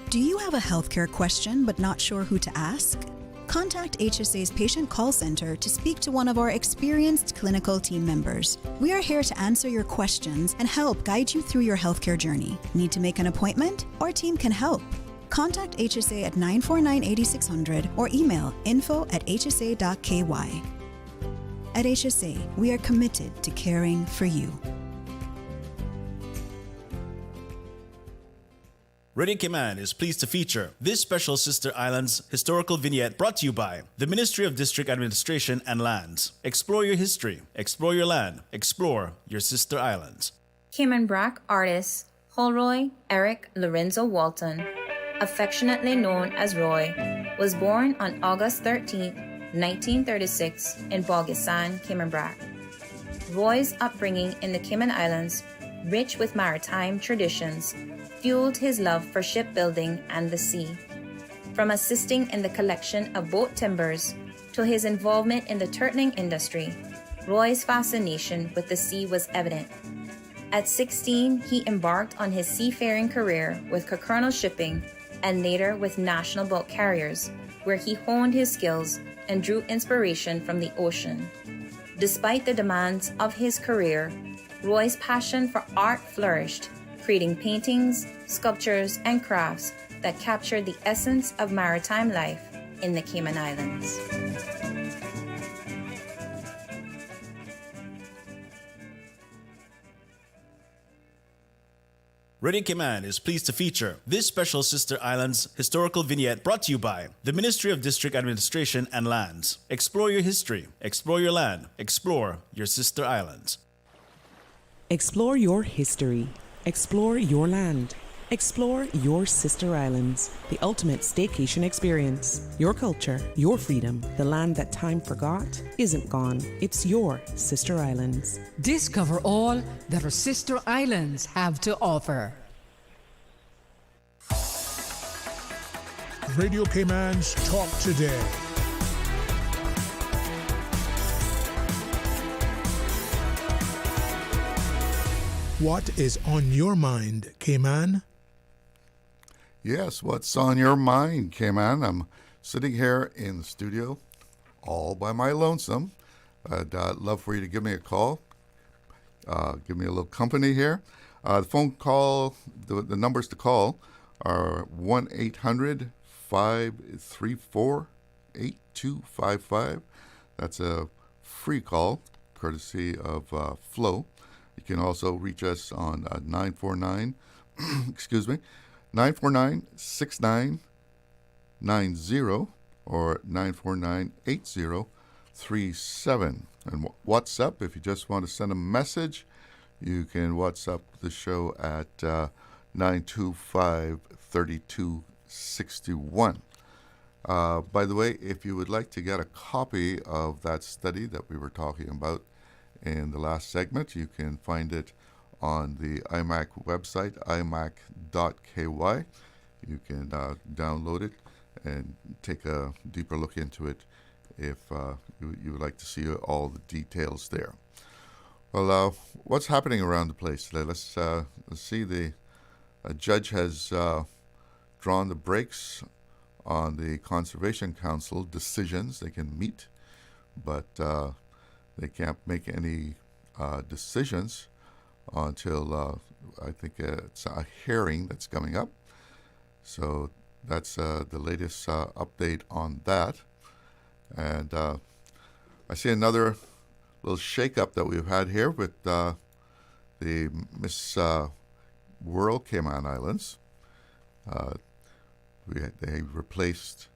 Do you have a healthcare question but not sure who to ask? Contact HSA's Patient Call Center to speak to one of our experienced clinical team members. We are here to answer your questions and help guide you through your healthcare journey. Need to make an appointment? Our team can help. Contact HSA at 949-8600 or email info@hsa.ky. At HSA, we are committed to caring for you. Radio Cayman is pleased to feature this special Sister Islands historical vignette brought to you by the Ministry of District Administration and Lands. Explore your history, explore your land, explore your Sister Islands. Cayman Brac artist Holroy Eric Lorenzo Walton, affectionately known as Roy, was born on August 13, 1936 in Bogasan, Cayman Brac. Roy's upbringing in the Cayman Islands, rich with maritime traditions, fueled his love for shipbuilding and the sea. From assisting in the collection of boat timbers to his involvement in the turtling industry, Roy's fascination with the sea was evident. At 16, he embarked on his seafaring career with Colonel Shipping and later with National Boat Carriers, where he honed his skills and drew inspiration from the ocean. Despite the demands of his career, Roy's passion for art flourished, creating paintings, sculptures, and crafts that captured the essence of maritime life in the Cayman Islands. Radio Cayman is pleased to feature this special Sister Islands historical vignette brought to you by the Ministry of District Administration and Lands. Explore your history, explore your land, explore your sister islands. Explore your history, explore your land, explore your sister islands, the ultimate staycation experience. Your culture, your freedom, the land that time forgot isn't gone. It's your sister islands. Discover all that our sister islands have to offer. Radio Cayman's Talk Today. What is on your mind, Cayman? Yes, what's on your mind, Cayman? I'm sitting here in the studio all by my lonesome. I'd love for you to give me a call. Give me a little company here. The phone call, the numbers to call are 1-800-534-8255. That's a free call, courtesy of Flo. You can also reach us on 949, excuse me, 949-6990 or 949-8037. And WhatsApp, if you just want to send a message, you can WhatsApp the show at 925-3261. By the way, if you would like to get a copy of that study that we were talking about in the last segment, you can find it on the IMAC website, imac.ky. You can download it and take a deeper look into it if you would like to see all the details there. Well, what's happening around the place today? Let's see. The judge has drawn the brakes on the Conservation Council decisions. They can meet, but they can't make any decisions until I think it's a hearing that's coming up. So that's the latest update on that. And I see another little shake-up that we've had here with the Miss World Cayman Islands. They replaced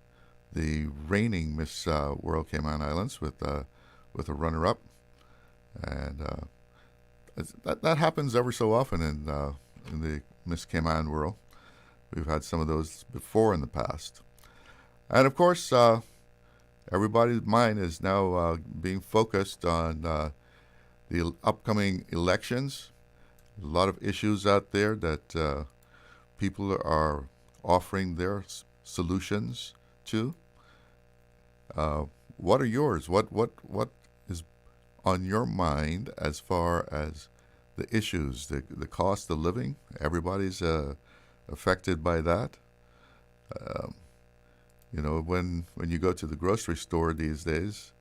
the reigning Miss World Cayman Islands with a runner-up, and that happens ever so often in the Miss Cayman world. We've had some of those before in the past, and of course, everybody's mind is now being focused on the upcoming elections. A lot of issues out there that people are offering their solutions to. What are yours? What is on your mind as far as the issues, the cost of living? Everybody's affected by that. You know, when you go to the grocery store these days,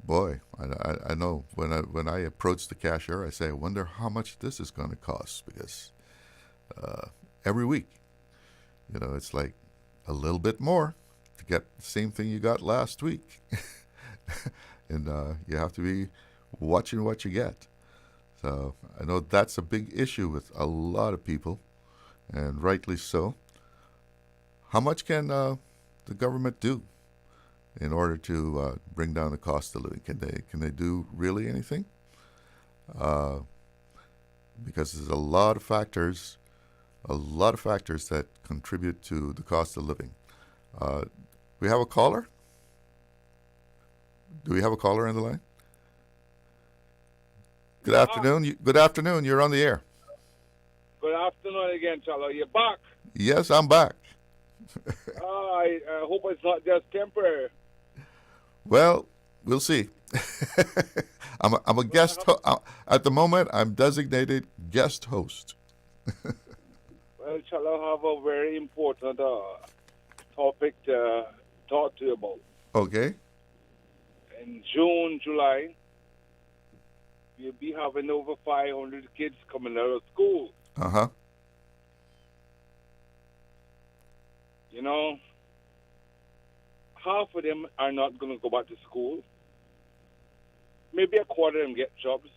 boy, I know when I approach the cashier, I say, I wonder how much this is going to cost, because every week, you know, it's like a little bit more to get the same thing you got last week. And you have to be watching what you get. So I know that's a big issue with a lot of people, and rightly so. How much can the government do in order to bring down the cost of living? Can they do really anything? Because there's a lot of factors that contribute to the cost of living. We have a caller? Do we have a caller on the line? Good afternoon. Good afternoon. You're on the air. Good afternoon again, Chalo. You're back? Yes, I'm back. I hope it's not just temporary. Well, we'll see. I'm a guest at the moment. I'm designated guest host. Well, Chalo, have a very important topic to talk to you about. Okay. In June, July, we'll be having over 500 kids coming out of school. Uh-huh. You know, half of them are not going to go back to school. Maybe a quarter of them get jobs.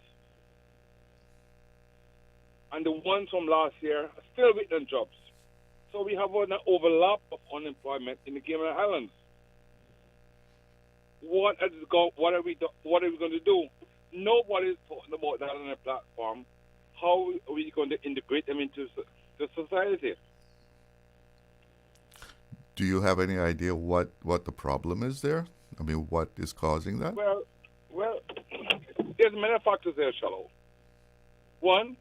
And the ones from last year are still waiting on jobs. So we have an overlap of unemployment in the Cayman Islands. What are we going to do? Nobody's talking about that on a platform. How are we going to integrate them into the society? Do you have any idea what the problem is there? I mean, what is causing that? Well, there's many factors there, Shallow. One,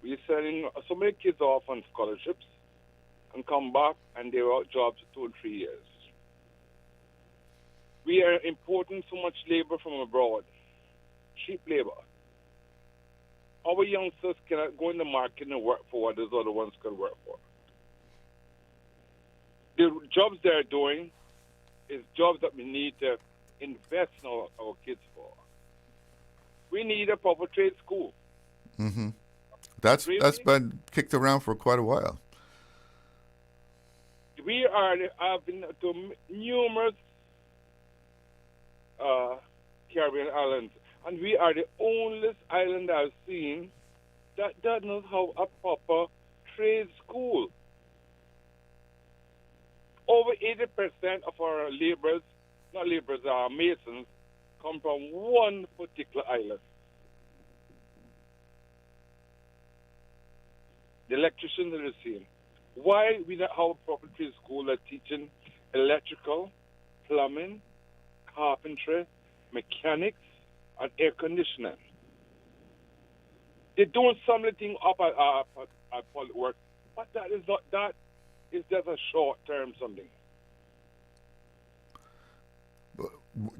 we're sending so many kids off on scholarships and come back and they're out jobs for 2 and 3 years. We are importing so much labor from abroad, cheap labor. Our youngsters cannot go in the market and work for what those other ones can work for. The jobs they're doing is jobs that we need to invest in our kids for. We need a proper trade school. Mm-hmm. That's been kicked around for quite a while. We have been to numerous Caribbean islands, and we are the only island I've seen that does not have a proper trade school. Over 80% of our masons, come from one particular island. The electricians are the same. Why we not have a proper trade school that teaching electrical, plumbing, carpentry, mechanics, and air conditioning? They're doing something up at public work, but that is just a short-term something.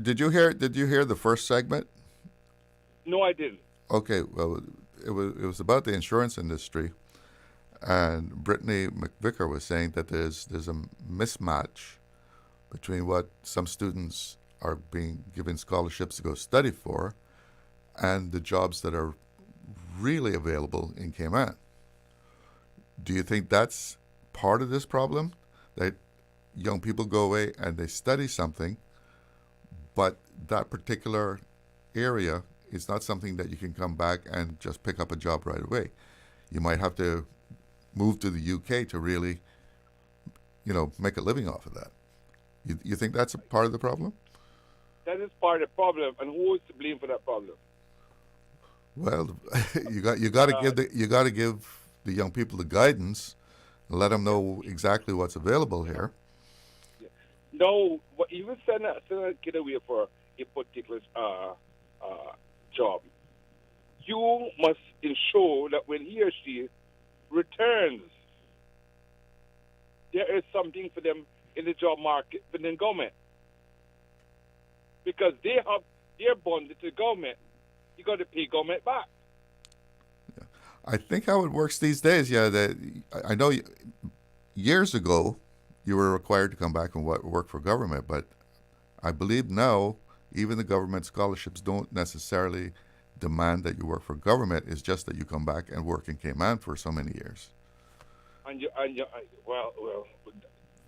Did you hear the first segment? No, I didn't. Okay, well, it was about the insurance industry, and Brittany MacVicar was saying that there's a mismatch between what some students are being given scholarships to go study for and the jobs that are really available in Cayman. Do you think that's part of this problem, that young people go away and they study something, but that particular area is not something that you can come back and just pick up a job right away? You might have to move to the UK to really, make a living off of that. You think that's a part of the problem? That is part of the problem, and who is to blame for that problem? Well, you got to give the young people the guidance, and let them know exactly what's available here. No, but even send a kid away for a particular job, you must ensure that when he or she returns, there is something for them in the job market within government. Because they're bonded to government. You got to pay government back. I think how it works these days, I know years ago you were required to come back and work for government, but I believe now even the government scholarships don't necessarily demand that you work for government. It's just that you come back and work in Cayman for so many years. Well,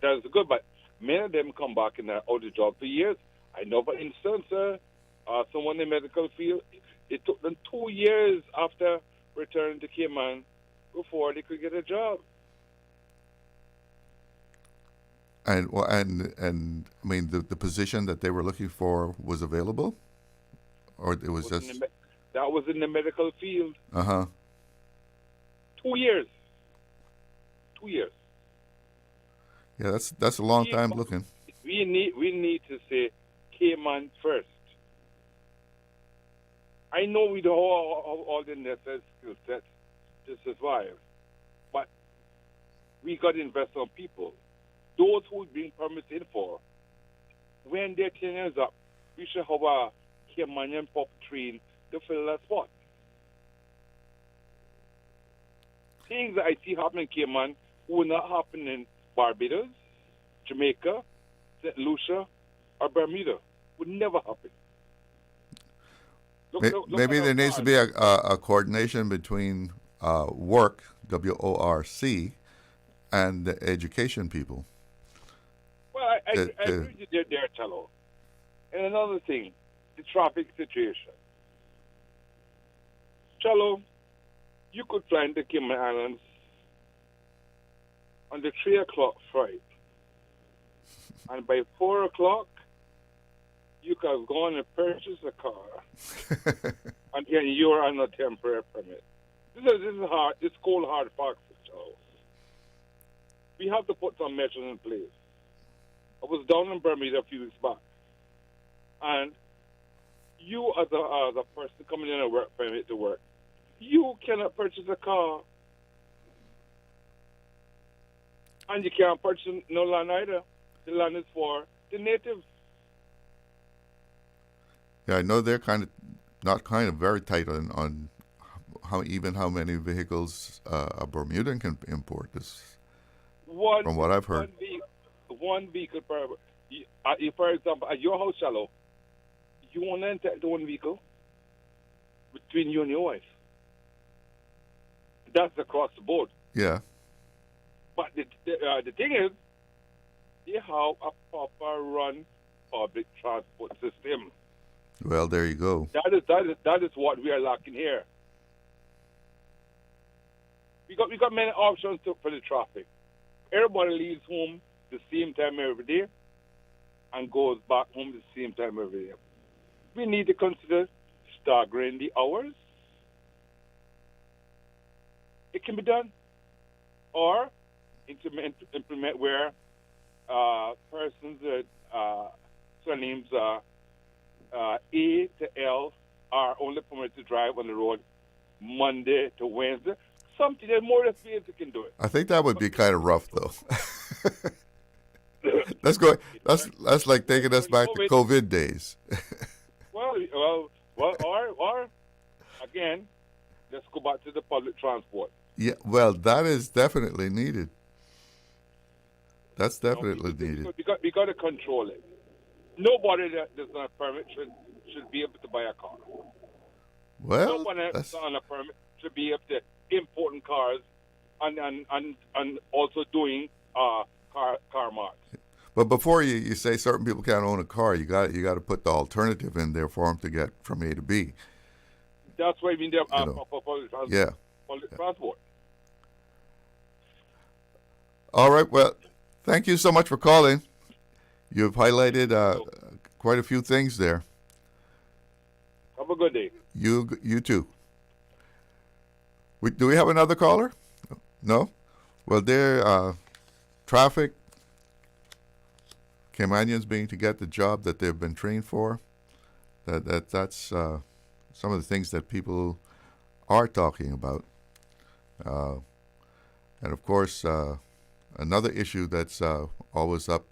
that's good, but many of them come back and they're out of job for years. I know, for instance, someone in the medical field, it took them 2 years after returning to Cayman before they could get a job. And I mean, the position that they were looking for was available, or it was just that was in the medical field. 2 years. 2 years. Yeah, that's a long time looking. We need to say Cayman first. I know we don't have all the necessary skill sets to survive, but we got to invest on people. Those who are being permitted for, when their 10 years up, we should have a Caymanian pop train to fill that spot. Things that I see happening in Cayman will not happen in Barbados, Jamaica, St. Lucia or Bermuda. Would never happen. Look Maybe at there our needs to cars. be a coordination between work, WORC, and the education people. Well, I agree with you there, Chalo. And another thing, the traffic situation. Chalo, you could fly into Cayman Islands on the 3 o'clock flight. And by 4 o'clock, you could have gone and purchased a car. And you're on a temporary permit. This is hard. This cold, hard facts, Chalo. We have to put some measures in place. I was down in Bermuda a few weeks back. And you, as a person coming in a work permit to work, you cannot purchase a car. And you can't purchase no land either. The land is for the natives. Yeah, I know they're very tight on how many vehicles a Bermudan can import. From what I've heard. One vehicle per. For example, at your house, Shallow, you want to enter one vehicle between you and your wife. That's across the board. Yeah. But the thing is, they have a proper run public transport system. Well, there you go. That is what we are lacking here. We got many options for the traffic. Everybody leaves home the same time every day and goes back home the same time every day. We need to consider staggering the hours. It can be done. Or implement where persons with surnames A to L are only permitted to drive on the road Monday to Wednesday. Something that more than you can do it. I think that would be kind of rough, though. That's like taking us back to COVID days. or again, let's go back to the public transport. Yeah, well, that is definitely needed. That's definitely needed. We got to control it. Nobody that does not permit should be able to buy a car. Well, nobody that's on a permit should be able to import cars and also doing car marks. But before you say certain people can't own a car, you got to put the alternative in there for them to get from A to B. That's why we need public transport. All right. Well, thank you so much for calling. You've highlighted quite a few things there. Have a good day. You too. Do we have another caller? No? Well, there, traffic, Caymanians being to get the job that they've been trained for, that's some of the things that people are talking about. And of course, another issue that's always up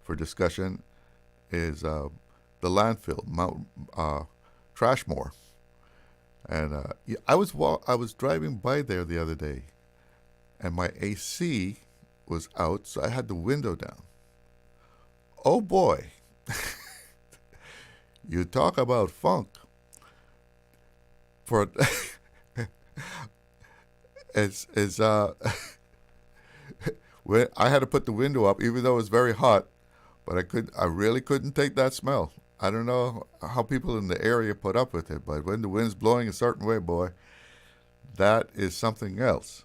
for discussion is the landfill, Trashmore. And I was driving by there the other day, and my AC was out, so I had the window down. Oh boy, you talk about funk. For when I had to put the window up, even though it was very hot, but I really couldn't take that smell. I don't know how people in the area put up with it, but when the wind's blowing a certain way, boy, that is something else.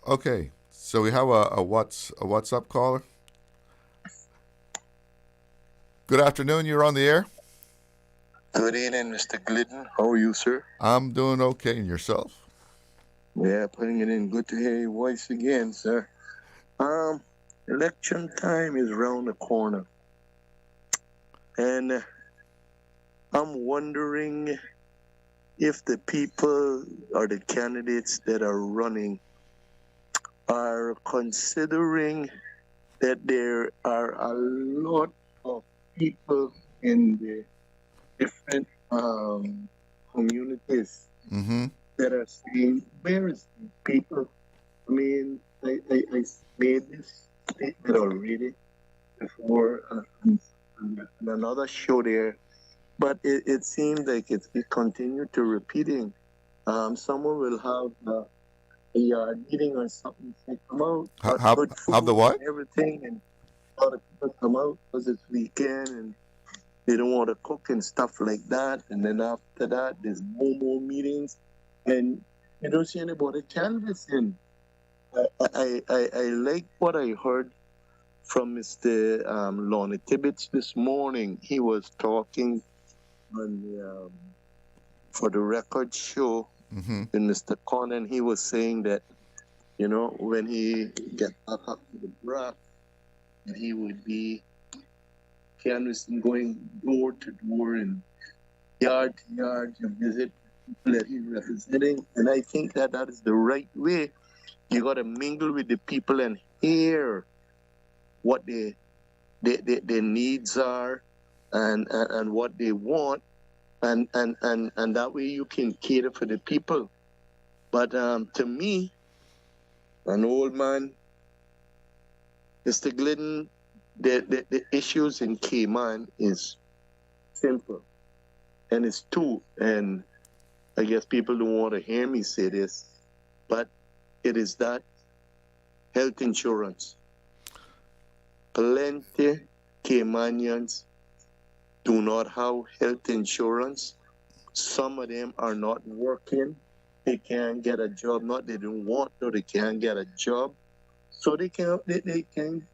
Okay, so we have a WhatsApp caller. Good afternoon, you're on the air. Good evening, Mr. Glidden. How are you, sir? I'm doing okay, and yourself? Yeah, putting it in. Good to hear your voice again, sir. Election time is around the corner. And I'm wondering if the people or the candidates that are running are considering that there are a lot of people in the different communities that are saying, where is the people? I mean, I made this statement already before on another show there, but it seems like it continued to repeating. Someone will have a yard meeting or something to come out, good food Have the what? and everything, and a lot of people come out because it's weekend and they don't want to cook and stuff like that. And then after that, there's more meetings, and you don't see anybody canvassing. I like what I heard from Mr. Lonnie Tibbetts this morning. He was talking on the, for the record show with Mr. Conan. He was saying that, you know, when he get back up to the brass, that he would be canvassing, going door to door and yard to yard to visit people that he's representing. And I think that that is the right way. You got to mingle with the people and hear what their needs are and what they want, and that way you can cater for the people. But to me, an old man, Mr. Glidden, the issues in Cayman is simple, and it's two. And I guess people don't want to hear me say this, but it is that health insurance. Plenty Caymanians do not have health insurance. Some of them are not working. They can't get a job. Not they don't want to, they can't get a job. So they can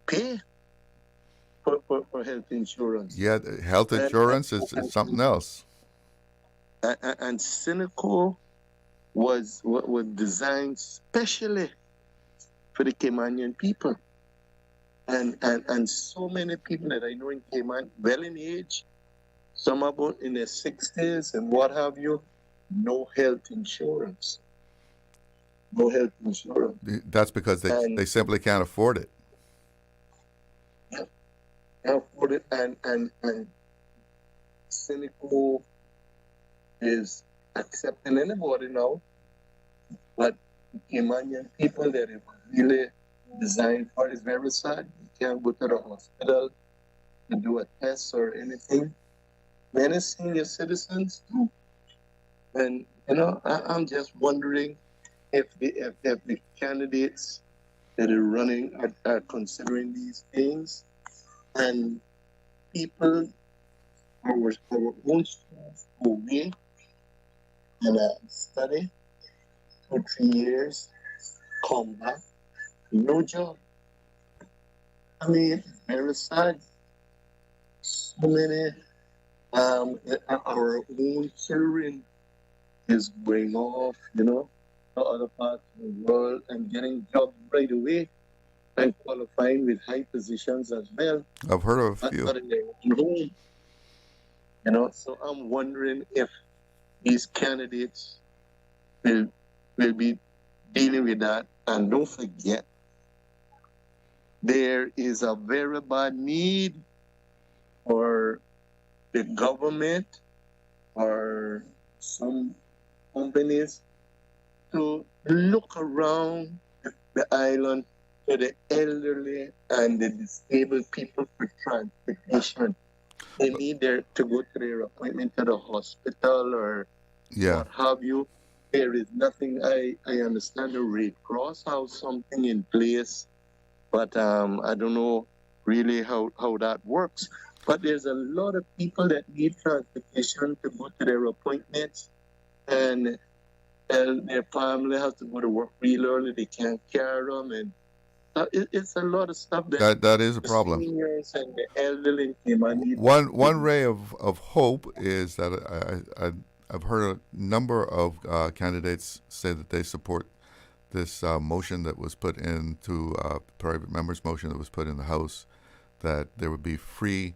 pay for health insurance. Yeah, health insurance is something else. And Cynical was designed specially for the Caymanian people. And so many people that I know in Cayman, well in age, some about in their 60s and what have you, no health insurance. No health insurance. That's because they simply can't afford it. Can't afford it, and Cynical is accepting anybody now, but Caymanian people that it was really designed for is very sad. You can't go to the hospital to do a test or anything. Many senior citizens do. And, you know, I'm just wondering if the candidates that are running are considering these things. And people, our own students go away and study for 3 years, come back, no job. I mean, it's very sad. So many our own children is going off, you know, to other parts of the world and getting jobs right away and qualifying with high positions as well. I've heard of a few. Not in their own home. You know, so I'm wondering if these candidates will be dealing with that. And don't forget, there is a very bad need for the government or some companies to look around the island to the elderly and the disabled people for transportation. They need to go to their appointment at a hospital or what have you. There is nothing. I understand the Red Cross has something in place, but I don't know really how that works. But there's a lot of people that need transportation to go to their appointments, and their family has to go to work real early. They can't carry them, and it's a lot of stuff that is a problem. Seniors and the elderly need. One ray of hope is that I've heard a number of candidates say that they support this motion that was put into private members' motion that was put in the House, that there would be free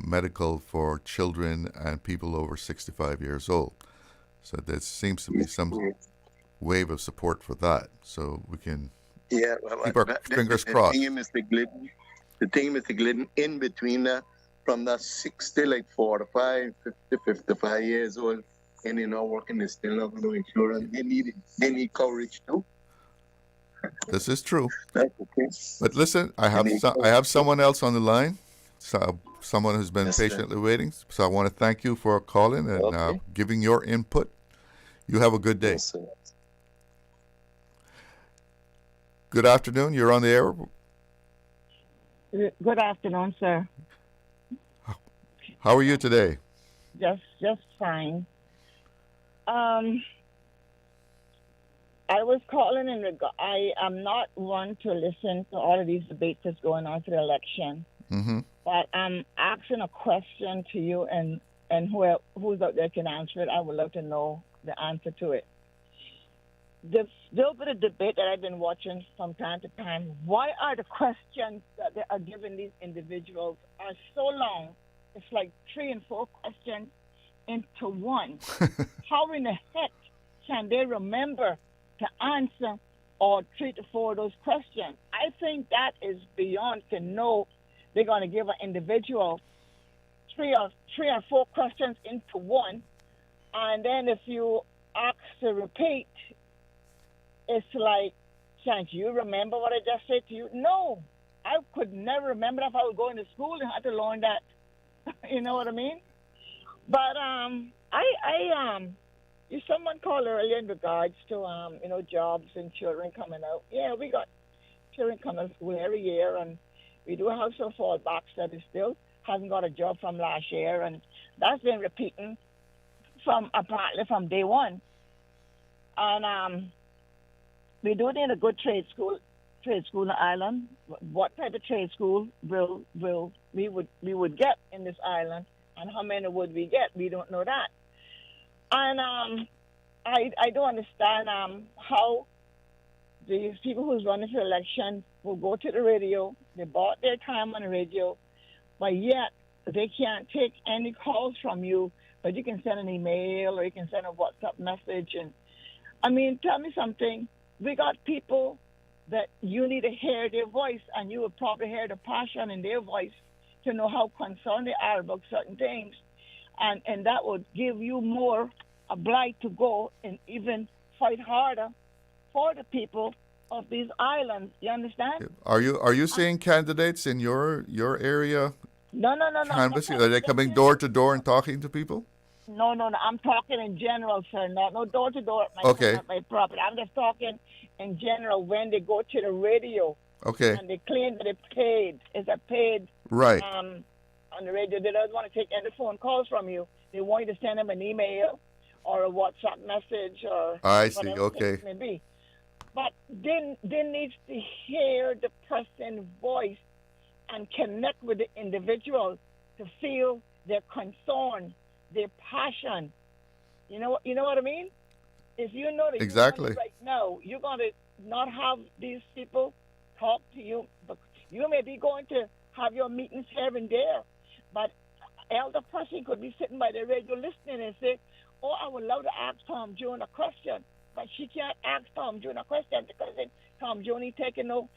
medical for children and people over 65 years old. So there seems to be some wave of support for that. So we can keep our fingers crossed. The thing, Mr. Glidden, in between that, from that 60, like 45, 50, 55 years old, and they're not working, they still have no insurance. They need coverage too. This is true. That's okay. But listen, I have someone else on the line, someone who's been patiently waiting. So I want to thank you for calling and giving your input. You have a good day. Yes, sir. Good afternoon. You're on the air. Good afternoon, sir. How are you today? Just fine. I was calling in regard. I am not one to listen to all of these debates that's going on for the election. Mm-hmm. But I'm asking a question to you, and who's out there can answer it. I would love to know the answer to it. The little bit of debate that I've been watching from time to time, why are the questions that they are giving these individuals are so long? It's like 3 and 4 questions into one. How in the heck can they remember to answer or 3 to 4 of those questions? I think that is beyond to know they're going to give an individual 3 or 4 questions into one, and then if you ask to repeat, it's like, can't you remember what I just said to you? No, I could never remember if I was going to school and had to learn that. You know what I mean? But someone called earlier in regards to jobs and children coming out. Yeah, we got children coming to school every year, and we do have some fallbacks that is still hasn't got a job from last year, and that's been repeating apparently from day one. And we do need a good trade school in the island. What type of trade school we would get in this island, and how many would we get? We don't know that. And I don't understand how these people who's running for election will go to the radio. They bought their time on the radio, but yet they can't take any calls from you. But you can send an email or you can send a WhatsApp message. And I mean, tell me something. We got people that you need to hear their voice, and you would probably hear the passion in their voice to know how concerned they are about certain things. And that would give you more obliged to go and even fight harder for the people of these islands. You understand? Are you seeing candidates in your area? No. Canvassing? Are they coming door to door and talking to people? No. I'm talking in general, sir. No door to door at my property. I'm just talking in general when they go to the radio. Okay. And they claim that it's paid. It's a paid. Right. On the radio, they don't want to take any phone calls from you. They want you to send them an email or a WhatsApp message or I see. whatever Okay. it may be. But they need to hear the person's voice and connect with the individual to feel their concern, their passion. You know what I mean? If you know that exactly right now, you're going to not have these people talk to you. You may be going to have your meetings here and there, but elder person could be sitting by the radio listening and say, "Oh, I would love to ask Tom June a question," but she can't ask Tom June a question because then Tom June ain't taking no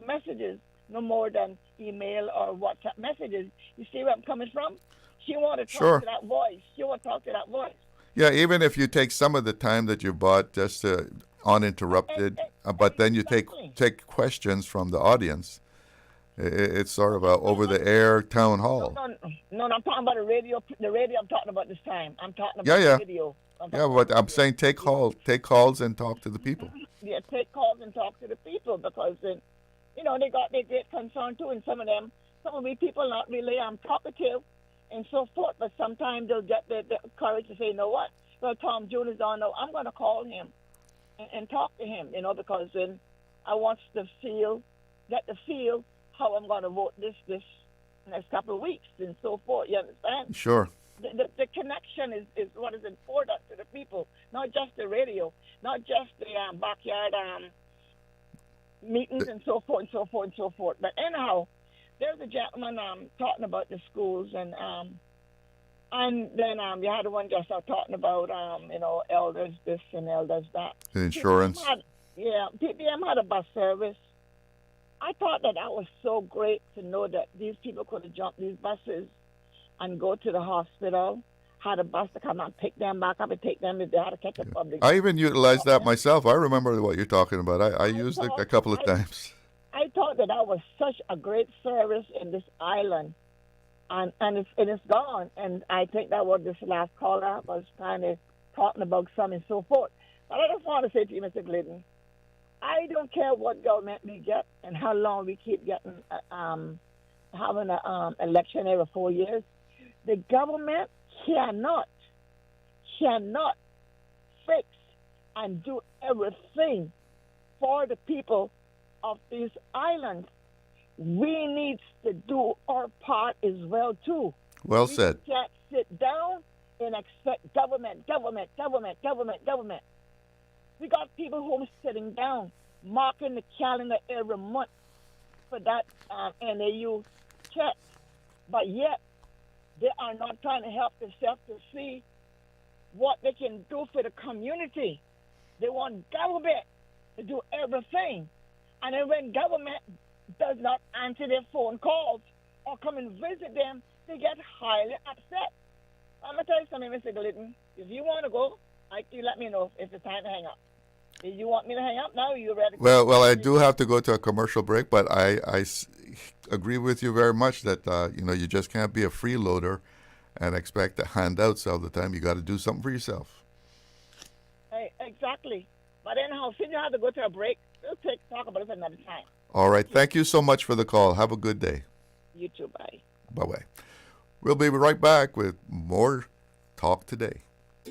messages, no more than email or WhatsApp messages. You see where I'm coming from? She want to talk to that voice. She want to talk to that voice. Yeah, even if you take some of the time that you bought just uninterrupted, but then you take questions from the audience. It's sort of a over-the-air town hall. No, I'm talking about the radio. The radio I'm talking about this time. I'm talking about the video. But I'm saying take calls and talk to the people. Yeah, take calls and talk to the people because then, they got their great concern too, and some of these people not really talkative and so forth, but sometimes they'll get the courage to say, you know what? Well, Tom June is on now. I'm going to call him and talk to him, because then I want to get to feel how I'm going to vote this next couple of weeks and so forth. You understand? Sure. The connection is what is important to the people, not just the radio, not just the backyard meetings and so forth and so forth and so forth. But anyhow, there's a gentleman talking about the schools, and then you had one just talking about elders this and elders that. Insurance. PPM had a bus service. I thought that was so great to know that these people could have jumped these buses and go to the hospital had a bus to come and pick them back up and take them if they had to catch a public. I even utilized that myself. I remember what you're talking about. I used it a couple of times. I thought that was such a great service in this island, and it's gone. And I think that what this last caller was kind of talking about some and so forth. But I just want to say to you, Mr. Glidden, I don't care what government we get and how long we keep getting having an election every 4 years. The government cannot fix and do everything for the people of these islands. We need to do our part as well too. Well said. We can't sit down and expect government. We got people who are sitting down, marking the calendar every month for that NAU check, but yet they are not trying to help themselves to see what they can do for the community. They want government to do everything. And then when government does not answer their phone calls or come and visit them, they get highly upset. I'm going to tell you something, Mr. Glidden. If you want to go, you let me know if it's time to hang up. If you want me to hang up now, you're ready. Well, I do have to go to a commercial break, but I agree with you very much that you just can't be a freeloader and expect the handouts all the time. You got to do something for yourself. Hey, exactly. But anyhow, since you have to go to a break, we'll talk about it another time. All right. Thank you so much for the call. Have a good day. You too. Bye. Bye-bye. We'll be right back with more Talk Today.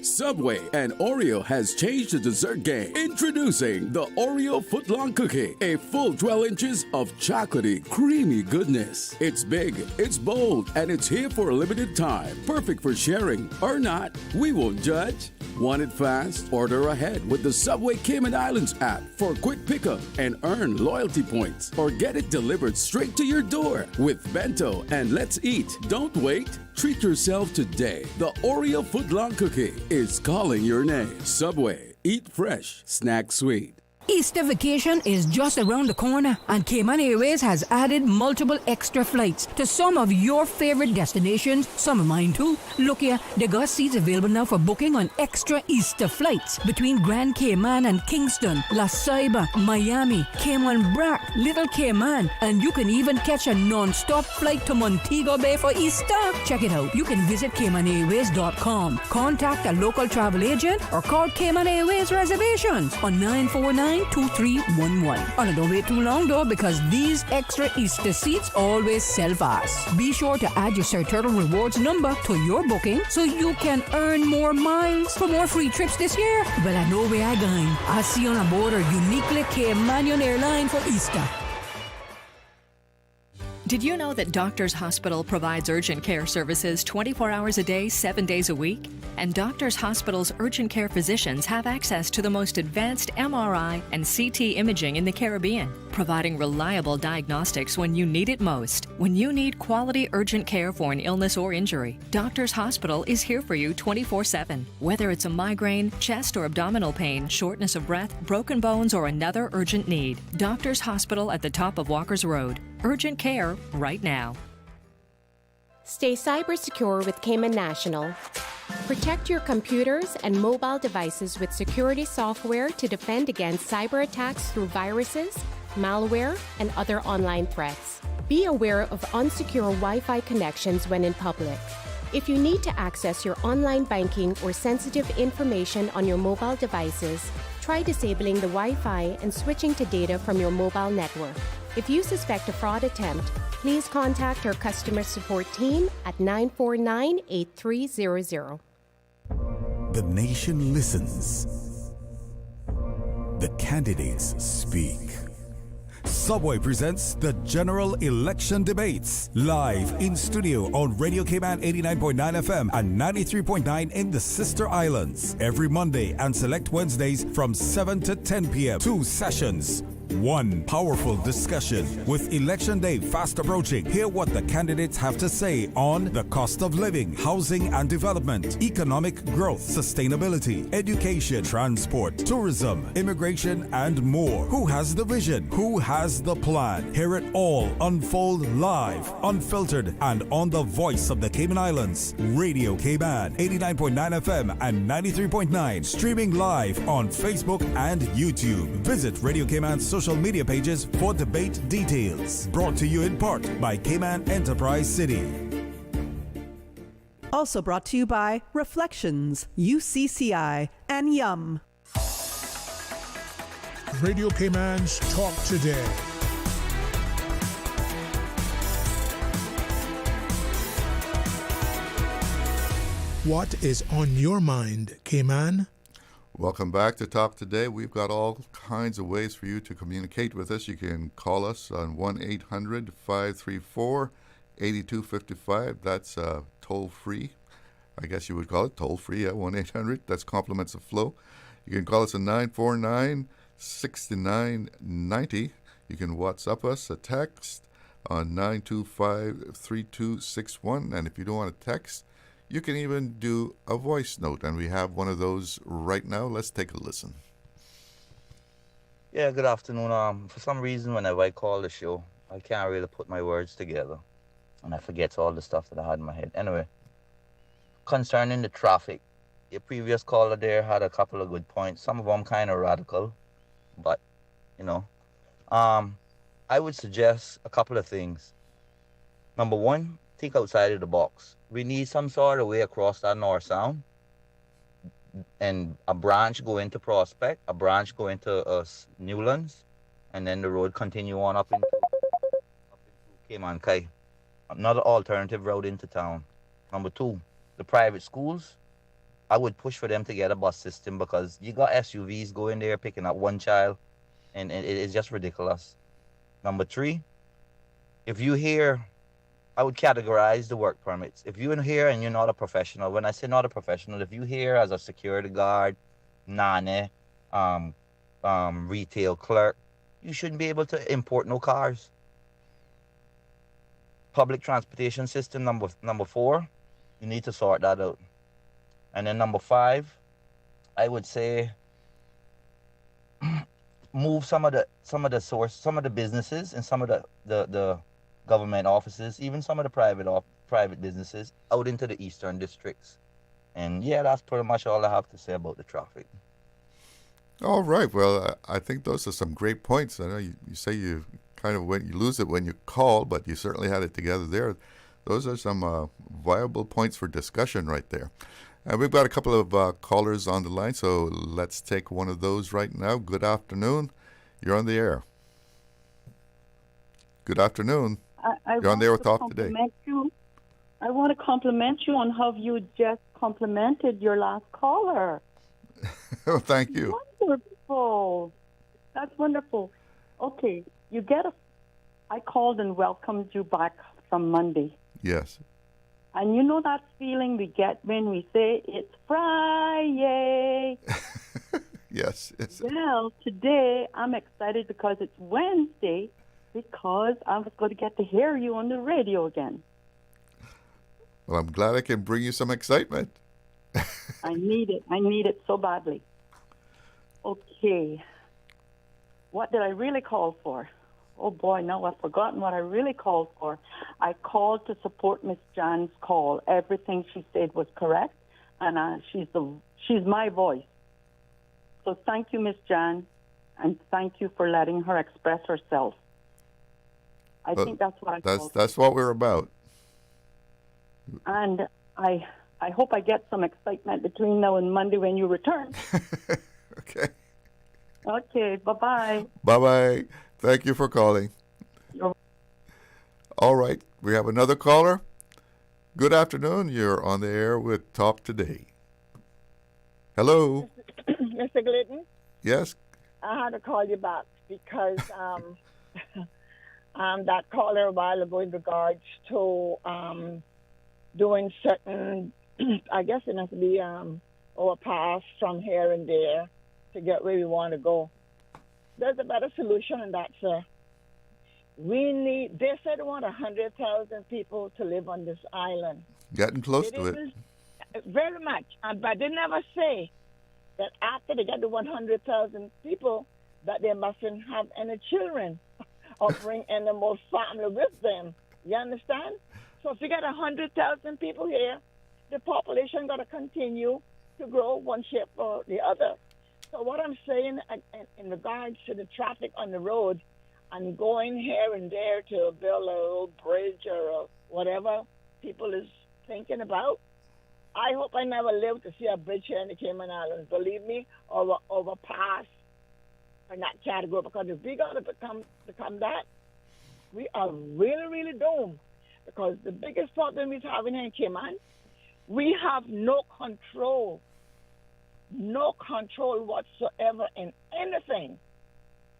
Subway and Oreo has changed the dessert game. Introducing the Oreo footlong cookie, a full 12 inches of chocolatey, creamy goodness. It's big, it's bold, and it's here for a limited time. Perfect for sharing or not. We won't judge. Want it fast? Order ahead with the Subway Cayman Islands app for quick pickup and earn loyalty points, or get it delivered straight to your door with Bento and Let's Eat. Don't wait. Treat yourself today. The Oreo footlong cookie is calling your name. Subway. Eat fresh. Snack sweet. Easter vacation is just around the corner, and Cayman Airways has added multiple extra flights to some of your favorite destinations, some of mine too. Look here, they got seats available now for booking on extra Easter flights between Grand Cayman and Kingston, La Ceiba, Miami, Cayman Brac, Little Cayman, and you can even catch a non-stop flight to Montego Bay for Easter. Check it out. You can visit CaymanAirways.com, contact a local travel agent, or call Cayman Airways Reservations on 949-2311. And don't wait too long though, because these extra Easter seats always sell fast. Be sure to add your Sir Turtle Rewards number to your booking so you can earn more miles for more free trips this year. Well, I know where I'm going. I'll see you on board a uniquely Caymanian airline for Easter. Did you know that Doctors Hospital provides urgent care services 24 hours a day, 7 days a week? And Doctors Hospital's urgent care physicians have access to the most advanced MRI and CT imaging in the Caribbean, providing reliable diagnostics when you need it most. When you need quality urgent care for an illness or injury, Doctors Hospital is here for you 24/7. Whether it's a migraine, chest or abdominal pain, shortness of breath, broken bones, or another urgent need, Doctors Hospital at the top of Walker's Road. Urgent care right now. Stay cyber secure with Cayman National. Protect your computers and mobile devices with security software to defend against cyber attacks through viruses, malware, and other online threats. Be aware of unsecure Wi-Fi connections when in public. If you need to access your online banking or sensitive information on your mobile devices, try disabling the Wi-Fi and switching to data from your mobile network. If you suspect a fraud attempt, please contact our customer support team at 949-8300. The nation listens. The candidates speak. Subway presents the General Election Debates, live in studio on Radio Cayman 89.9 FM and 93.9 in the Sister Islands, every Monday and select Wednesdays from 7 to 10 p.m. 2 sessions. One powerful discussion. With Election Day fast approaching, hear what the candidates have to say on the cost of living, housing and development, economic growth, sustainability, education, transport, tourism, immigration, and more. Who has the vision? Who has the plan? Hear it all unfold live, unfiltered, and on the voice of the Cayman Islands. Radio Cayman, 89.9 FM and 93.9. Streaming live on Facebook and YouTube. Visit Radio Cayman's social media pages for debate details. Brought to you in part by Cayman Enterprise City. Also brought to you by Reflections, UCCI, and Yum. Radio Cayman's Talk Today. What is on your mind, Cayman? Welcome back to Talk Today. We've got all kinds of ways for you to communicate with us. You can call us on 1-800-534-8255. That's toll-free. I guess you would call it toll-free at 1-800. That's Compliments of Flow. You can call us at 949-6990. You can WhatsApp us a text on 925-3261. And if you don't want to text, you can even do a voice note, and we have one of those right now. Let's take a listen. Yeah, good afternoon. For some reason, whenever I call the show, I can't really put my words together, and I forget all the stuff that I had in my head. Anyway, concerning the traffic, your previous caller there had a couple of good points. Some of them kind of radical, but, I would suggest a couple of things. Number one, think outside of the box. We need some sort of way across that North Sound, and a branch go into Prospect, a branch go into Newlands, and then the road continue on up into Cayman Kai. Another alternative route into town. Number two, the private schools, I would push for them to get a bus system, because you got SUVs going there picking up one child, and it's just ridiculous. Number three, if you hear, I would categorize the work permits. If you're in here and you're not a professional, when I say not a professional, if you're here as a security guard, nane, retail clerk, you shouldn't be able to import no cars. Public transportation system, number four, you need to sort that out. And then number five, I would say move some of the businesses and some of the government offices, even some of the private businesses, out into the eastern districts. And yeah, that's pretty much all I have to say about the traffic. All right. Well, I think those are some great points. I know you say you kind of you lose it when you call, but you certainly had it together there. Those are some viable points for discussion right there. And we've got a couple of callers on the line, so let's take one of those right now. Good afternoon. You're on the air. Good afternoon. You're on there with Talk Today. I want to compliment you on how you just complimented your last caller. Oh, thank you. Wonderful. That's wonderful. Okay, I called and welcomed you back from Monday. Yes. And you know that feeling we get when we say it's Friday. Yes. Well, today I'm excited because it's Wednesday, because I was going to get to hear you on the radio again. Well, I'm glad I can bring you some excitement. I need it so badly. Okay. What did I really call for? Oh boy, now I've forgotten what I really called for. I called to support Miss Jan's call. Everything she said was correct, and she's my voice. So thank you, Miss Jan, and thank you for letting her express herself. I think that's what I called. That's what we're about. And I hope I get some excitement between now and Monday when you return. Okay. Okay, bye-bye. Bye-bye. Thank you for calling. All right, we have another caller. Good afternoon. You're on the air with Talk Today. Hello. Mr. Glidden? Yes? I had to call you back because that caller a while ago in regards to doing certain, I guess it has to be overpass from here and there to get where we want to go. there's a better solution than that, sir. They said they want 100,000 people to live on this island. Getting close to it. Very much. But they never say that after they get the 100,000 people, that they mustn't have any children or bring any more family with them. You understand? So if you get 100,000 people here, the population got to continue to grow one shape or the other. So what I'm saying in regards to the traffic on the road and going here and there to build a little bridge or whatever people is thinking about, I hope I never live to see a bridge here in the Cayman Islands, believe me, or overpass in that category, because if we got to become that, we are really, really doomed. Because the biggest problem we're having here in Cayman, we have no control whatsoever in anything.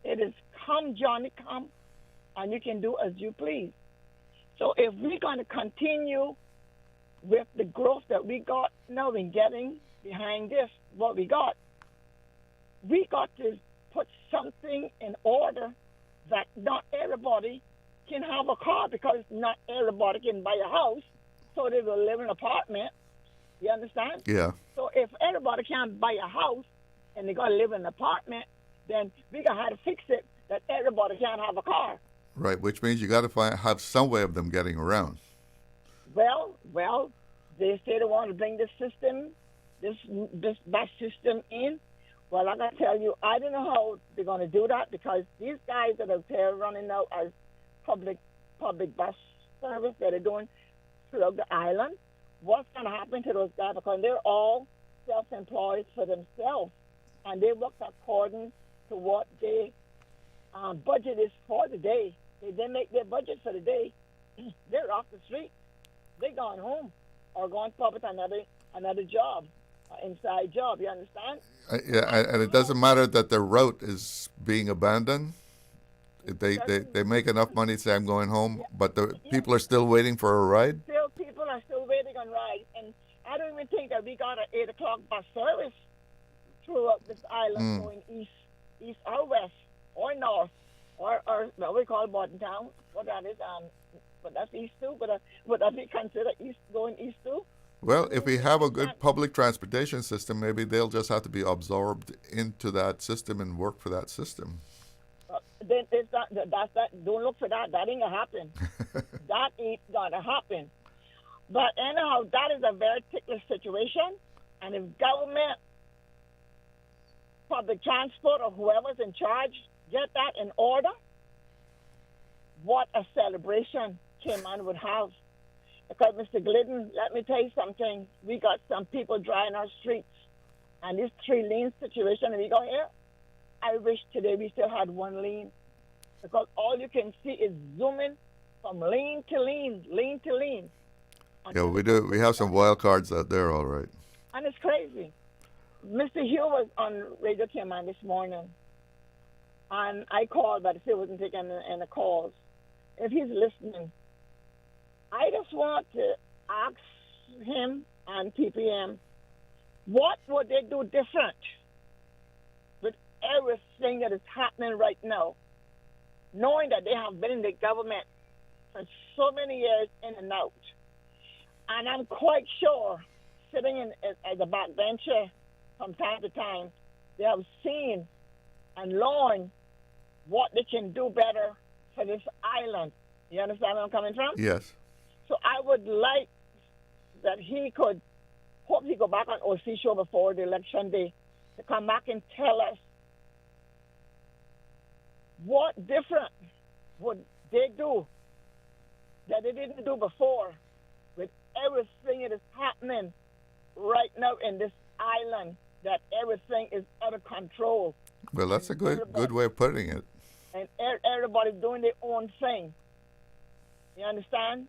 It is come, Johnny, come, and you can do as you please. So if we're going to continue with the growth that we got now in getting behind this, what we got to put something in order that not everybody can have a car, because not everybody can buy a house, so they will live in an apartment. You understand? Yeah. So if everybody can't buy a house and they got to live in an apartment, then we got to have to fix it that everybody can't have a car. Right, which means you got to have some way of them getting around. Well, they say they want to bring this system, this bus system in. Well, I got to tell you, I don't know how they're going to do that, because these guys that are there running out as public bus service that are doing throughout the island, what's going to happen to those guys? Because they're all self-employed for themselves, and they work according to what they budget is for the day. They make their budget for the day. They're off the street. They're going home or going probably to another job, inside job. You understand? Yeah, and it doesn't matter that their route is being abandoned. They make enough money to say I'm going home, but the people are still waiting for a ride. People are still waiting on rides, and I don't even think that we got an 8 o'clock bus service throughout this island going east or west or north or what we call Bordentown. What that is, but that's east too. But would that be considered going east too? Well, if we have a good public transportation system, maybe they'll just have to be absorbed into that system and work for that system. Then that's that. Don't look for that. That ain't gonna happen. That ain't gonna happen. But anyhow, that is a very ticklish situation. And if government, public transport, or whoever's in charge get that in order, what a celebration Cayman would have. Because, Mr. Glidden, let me tell you something. We got some people driving our streets. And this 3-lane situation, we go here, I wish today we still had 1 lane. Because all you can see is zooming from lane to lane. Yeah, we do. We have some wild cards out there, all right. And it's crazy. Mr. Hugh was on Radio Cayman this morning, and I called, but he wasn't taking any calls. If he's listening, I just want to ask him and PPM, what would they do different with everything that is happening right now, knowing that they have been in the government for so many years in and out? And I'm quite sure, sitting at the back bencher from time to time, they have seen and learned what they can do better for this island. You understand where I'm coming from? Yes. So I would like that hope he go back on OC show before the election day to come back and tell us what different would they do that they didn't do before, with everything that is happening right now in this island, that everything is out of control. Well, that's a good way of putting it. And everybody's doing their own thing. You understand?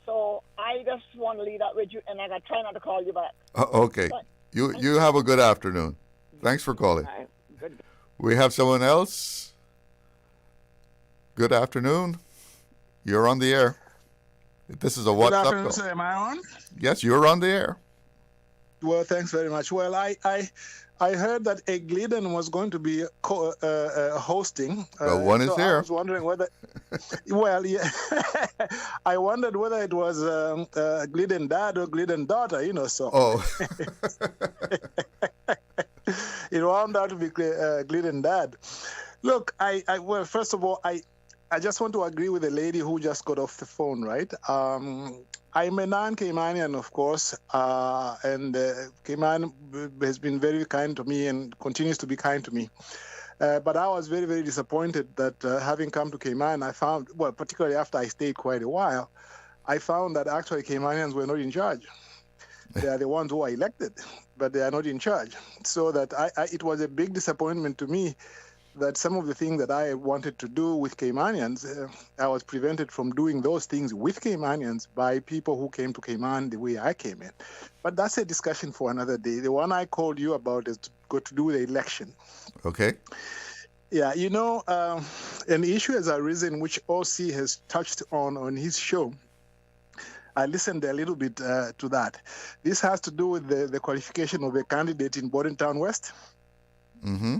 So I just want to leave that with you, and I got to try not to call you back. Okay. You have a good afternoon. Thanks for calling. Good. We have someone else. Good afternoon. You're on the air. This is a WhatsApp Good afternoon, call. sir. Am I on? Yes, you're on the air. Well, thanks very much. Well, I I heard that a Glidden was going to be hosting. Well, one is here. I was wondering whether. Well, yeah. I wondered whether it was Glidden dad or Glidden daughter. So. Oh. It wound out to be Glidden dad. Look, well, first of all, I just want to agree with the lady who just got off the phone, right? I'm a non-Caymanian, of course, and Cayman has been very kind to me and continues to be kind to me. But I was very, very disappointed that having come to Cayman, I found, well, particularly after I stayed quite a while, I found that actually Caymanians were not in charge. They are the ones who are elected, but they are not in charge. So that it was a big disappointment to me that some of the things that I wanted to do with Caymanians, I was prevented from doing those things with Caymanians by people who came to Cayman the way I came in. But that's a discussion for another day. The one I called you about is got to do with the election. Okay. Yeah, an issue has arisen which OC has touched on his show. I listened a little bit to that. This has to do with the qualification of a candidate in Bordentown West. Mm-hmm.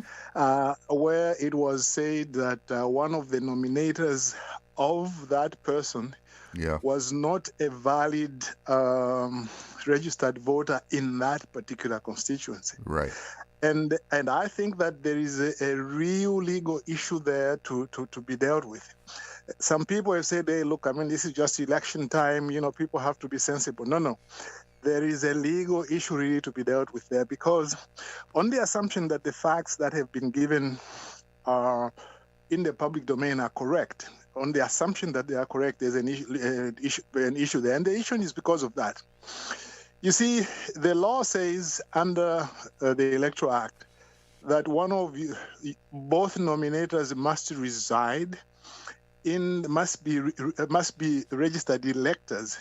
Where it was said that one of the nominators of that person was not a valid registered voter in that particular constituency. Right. And I think that there is a real legal issue there to be dealt with. Some people have said, hey, look, this is just election time, people have to be sensible. No. There is a legal issue really to be dealt with there, because on the assumption that the facts that have been given in the public domain are correct, on the assumption that they are correct, there's an issue there. And the issue is because of that. You see, the law says under the Electoral Act that both nominators must reside must be registered electors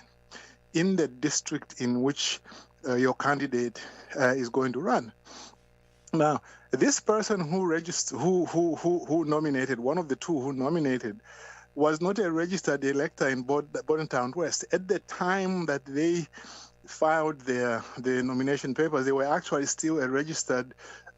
in the district in which your candidate is going to run. Now, this person who nominated, one of the two who nominated, was not a registered elector in Bordentown West. At the time that they filed the nomination papers, they were actually still a registered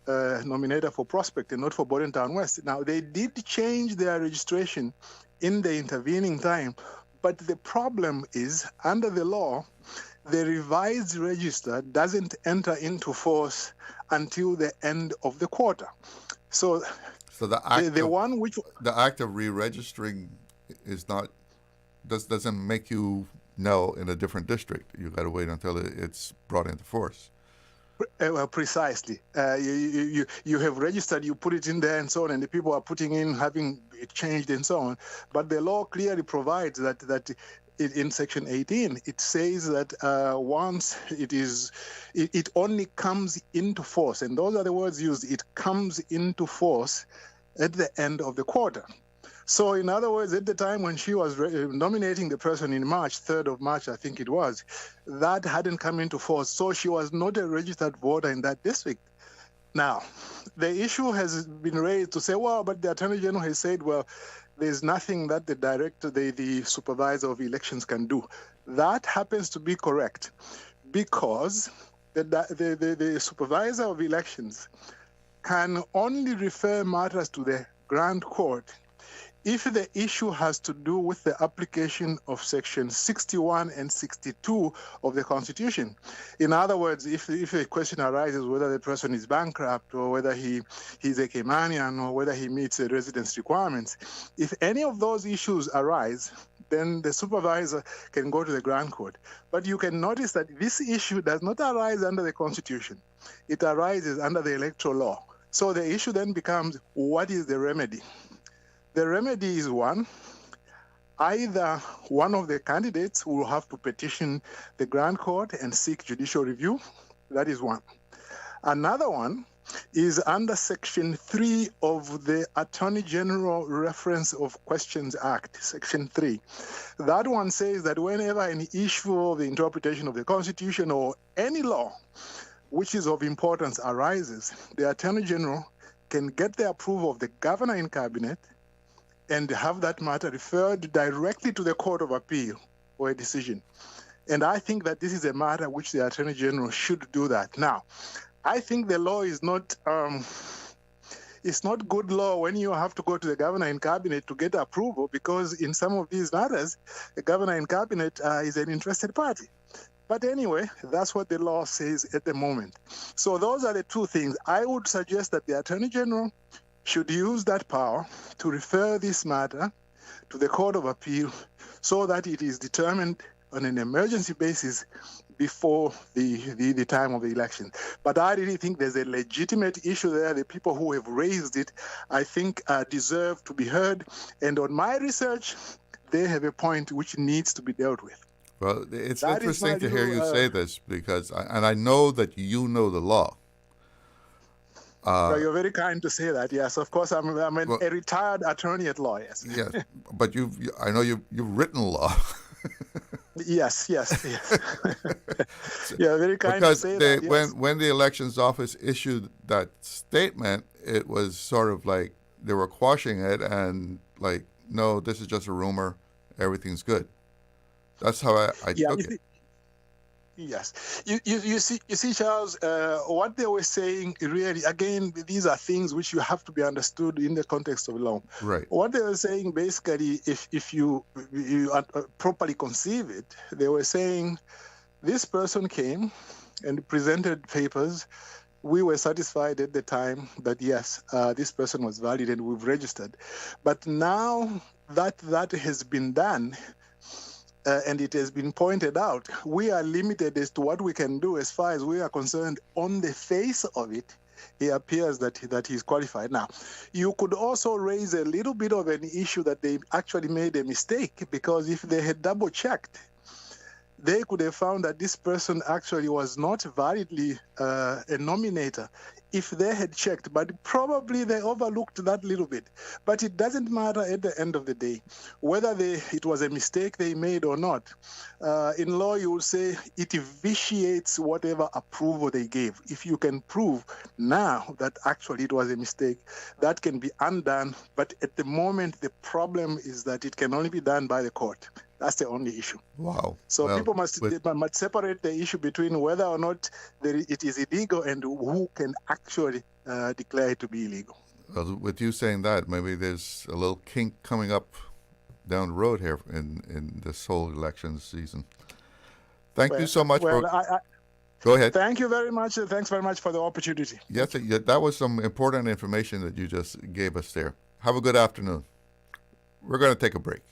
nominator for Prospect and not for Bordentown West. Now, they did change their registration in the intervening time, but the problem is, under the law, the revised register doesn't enter into force until the end of the quarter. So the act of re-registering doesn't make you in a different district. You got to wait until it's brought into force. Well, precisely. You have registered, you put it in there and so on, and the people are putting in, having it changed and so on. But the law clearly provides that in Section 18, it says that once it only comes into force, and those are the words used, it comes into force at the end of the quarter. So, in other words, at the time when she was nominating the person in March, 3rd of March, I think it was, that hadn't come into force. So she was not a registered voter in that district. Now, the issue has been raised to say, well, but the Attorney General has said, well, there's nothing that the director, the supervisor of elections can do. That happens to be correct, because the supervisor of elections can only refer matters to the Grand Court if the issue has to do with the application of Section 61 and 62 of the Constitution. In other words, if a question arises whether the person is bankrupt or whether he's a Caymanian or whether he meets the residence requirements, if any of those issues arise, then the supervisor can go to the Grand Court. But you can notice that this issue does not arise under the Constitution. It arises under the electoral law. So the issue then becomes, what is the remedy? The remedy is either one of the candidates will have to petition the Grand Court and seek judicial review. That is one. Another one is under Section 3 of the Attorney General Reference of Questions Act, Section 3. That one says that whenever an issue of the interpretation of the Constitution or any law which is of importance arises, the Attorney General can get the approval of the Governor in Cabinet and have that matter referred directly to the Court of Appeal for a decision. And I think that this is a matter which the Attorney General should do that. Now, I think the law is not. It's not good law when you have to go to the governor in cabinet to get approval, because in some of these matters, the governor in cabinet is an interested party. But anyway, that's what the law says at the moment. So those are the two things. I would suggest that the Attorney General should use that power to refer this matter to the Court of Appeal so that it is determined on an emergency basis before the time of the election. But I really think there's a legitimate issue there. The people who have raised it, I think, deserve to be heard. And on my research, they have a point which needs to be dealt with. Well, it's That interesting is to my hear view, you say this, because, and I know that you know the law. So you're very kind to say that. Yes, of course, I'm a retired attorney at law. Yes. Yes, but I know you've written law. Yes. Yeah, very kind because to say that. Yes. when the elections office issued that statement, it was sort of like they were quashing it and like, no, this is just a rumor. Everything's good. That's how I took it. Yes. You see, Charles, what they were saying, really, again, these are things which you have to be understood in the context of law. Right. What they were saying, basically, if you properly conceive it, they were saying this person came and presented papers. We were satisfied at the time that, yes, this person was valid and we've registered. But now that has been done, and it has been pointed out, we are limited as to what we can do as far as we are concerned. On the face of it, it appears that he's qualified. Now, you could also raise a little bit of an issue that they actually made a mistake, because if they had double-checked, they could have found that this person actually was not validly a nominator if they had checked, but probably they overlooked that little bit. But it doesn't matter at the end of the day, whether it was a mistake they made or not. In law, you will say it vitiates whatever approval they gave. If you can prove now that actually it was a mistake, that can be undone. But at the moment, the problem is that it can only be done by the court. That's the only issue. Wow. So people must separate the issue between whether or not it is illegal and who can actually declare it to be illegal. Well, with you saying that, maybe there's a little kink coming up down the road here in this whole election season. Thank you so much. Go ahead. Thank you very much. Thanks very much for the opportunity. Yes, that was some important information that you just gave us there. Have a good afternoon. We're going to take a break.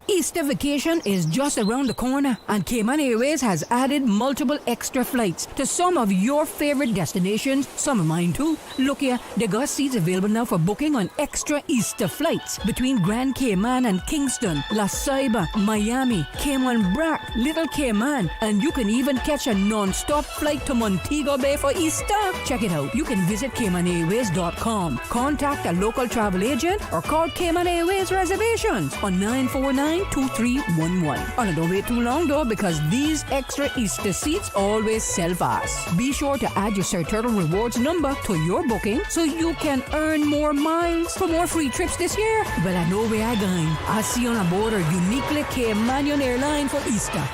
Easter vacation is just around the corner, and Cayman Airways has added multiple extra flights to some of your favorite destinations, some of mine too. Look here, they got seats available now for booking on extra Easter flights between Grand Cayman and Kingston, La Ceiba, Miami, Cayman Brac, Little Cayman, and you can even catch a non-stop flight to Montego Bay for Easter. Check it out. You can visit CaymanAirways.com, contact a local travel agent, or call Cayman Airways Reservations on 949-2311. And don't wait too long though, because these extra Easter seats always sell fast. Be sure to add your Sir Turtle Rewards number to your booking so you can earn more miles for more free trips this year. Well, I know where I'm going. I'll see you on board a uniquely Caymanian airline for Easter.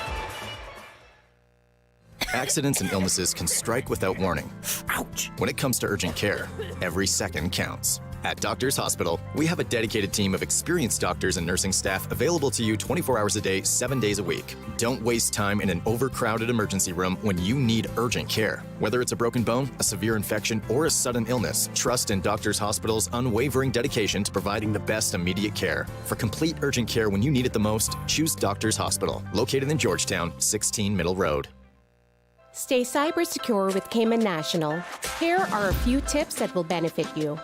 Accidents and illnesses can strike without warning. Ouch! When it comes to urgent care, every second counts. At Doctors Hospital, we have a dedicated team of experienced doctors and nursing staff available to you 24 hours a day, 7 days a week. Don't waste time in an overcrowded emergency room when you need urgent care. Whether it's a broken bone, a severe infection, or a sudden illness, trust in Doctors Hospital's unwavering dedication to providing the best immediate care. For complete urgent care when you need it the most, choose Doctors Hospital, located in Georgetown, 16 Middle Road. Stay cyber secure with Cayman National. Here are a few tips that will benefit you.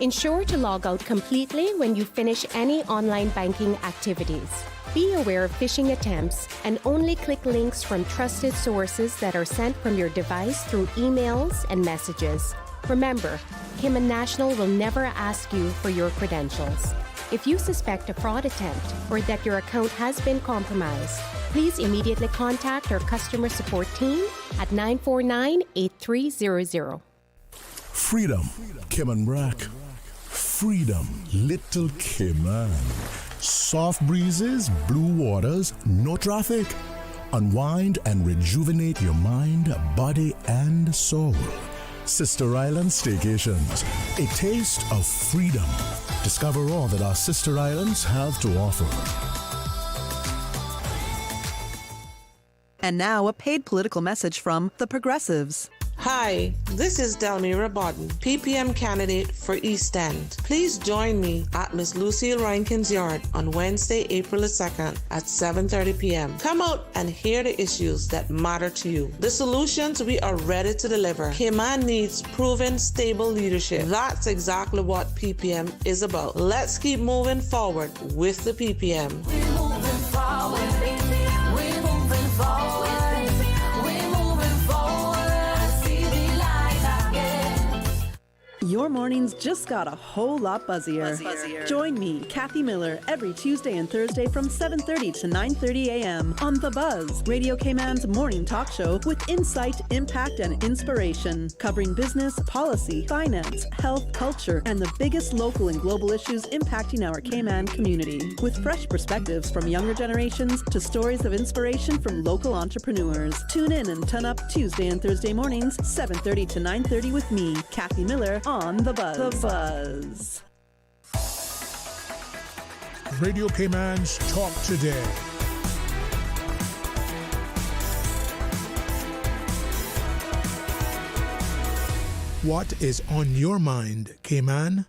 Ensure to log out completely when you finish any online banking activities. Be aware of phishing attempts and only click links from trusted sources that are sent from your device through emails and messages. Remember, Cayman National will never ask you for your credentials. If you suspect a fraud attempt or that your account has been compromised, please immediately contact our customer support team at 949-8300. Freedom, Cayman Brac. Freedom, Little Cayman. Soft breezes, blue waters, no traffic. Unwind and rejuvenate your mind, body, and soul. Sister Island Staycations, a taste of freedom. Discover all that our sister islands have to offer. And now a paid political message from the Progressives. Hi, this is Delmira Bodden, PPM candidate for East End. Please join me at Miss Lucille Rankin's yard on Wednesday, April 2nd at 7:30 p.m. Come out and hear the issues that matter to you. The solutions we are ready to deliver. Cayman needs proven, stable leadership. That's exactly what PPM is about. Let's keep moving forward with the PPM. We're moving forward, baby. We're moving forward. Your mornings just got a whole lot buzzier. Join me, Kathy Miller, every Tuesday and Thursday from 7:30 to 9:30 a.m. on The Buzz, Radio Cayman's morning talk show with insight, impact, and inspiration, covering business, policy, finance, health, culture, and the biggest local and global issues impacting our Cayman community. With fresh perspectives from younger generations to stories of inspiration from local entrepreneurs. Tune in and turn up Tuesday and Thursday mornings, 7:30 to 9:30 with me, Kathy Miller, on The Buzz. The Buzz. Radio Cayman's Talk Today. What is on your mind, Cayman?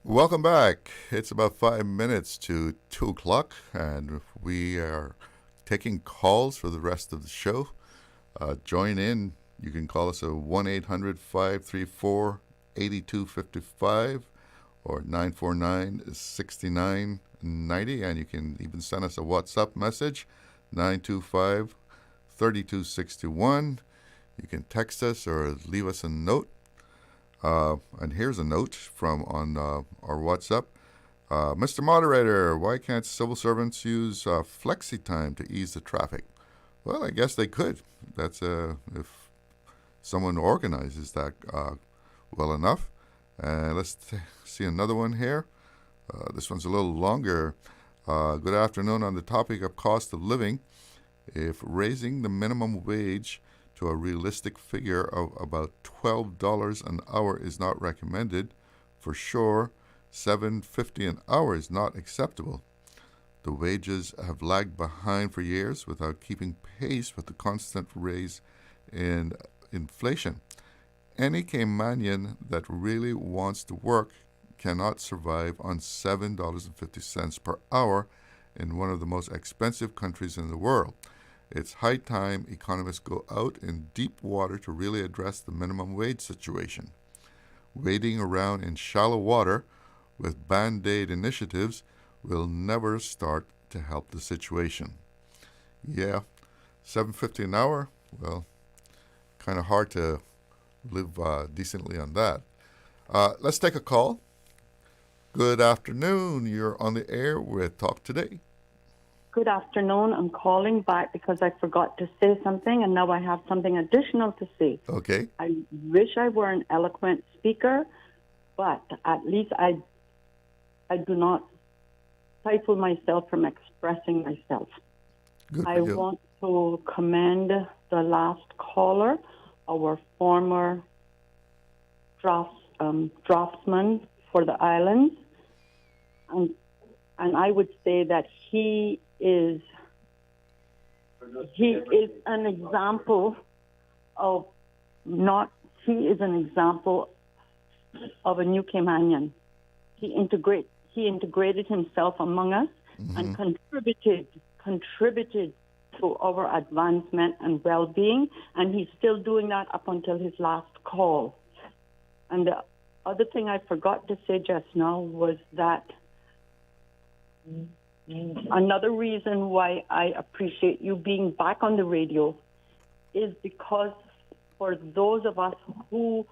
Welcome back. It's about 5 minutes to 2 o'clock, and we are taking calls for the rest of the show. Join in. You can call us at 1-800-534-8255 or 949-6990, and you can even send us a WhatsApp message, 925-3261. You can text us or leave us a note. And here's a note from on our WhatsApp. Mr. Moderator, why can't civil servants use flexi time to ease the traffic? Well, I guess they could. That's if someone organizes that well enough. Let's see another one here. This one's a little longer. Good afternoon. On the topic of cost of living, if raising the minimum wage to a realistic figure of about $12 an hour is not recommended, for sure, $7.50 an hour is not acceptable. The wages have lagged behind for years without keeping pace with the constant raise in inflation. Any Caymanian that really wants to work cannot survive on $7.50 per hour in one of the most expensive countries in the world. It's high time economists go out in deep water to really address the minimum wage situation. Wading around in shallow water with Band-Aid initiatives will never start to help the situation. Yeah, $7.50 an hour, well, kind of hard to live decently on that. Let's take a call. Good afternoon. You're on the air with Talk Today. Good afternoon. I'm calling back because I forgot to say something, and now I have something additional to say. Okay. I wish I were an eloquent speaker, but at least I do not stifle myself from expressing myself. I want to commend the last caller, our former draftsman for the islands, and I would say that he is an example of a new Caymanian. He integrated himself among us and contributed to our advancement and well-being, and he's still doing that up until his last call. And the other thing I forgot to say just now was that another reason why I appreciate you being back on the radio is because for those of us who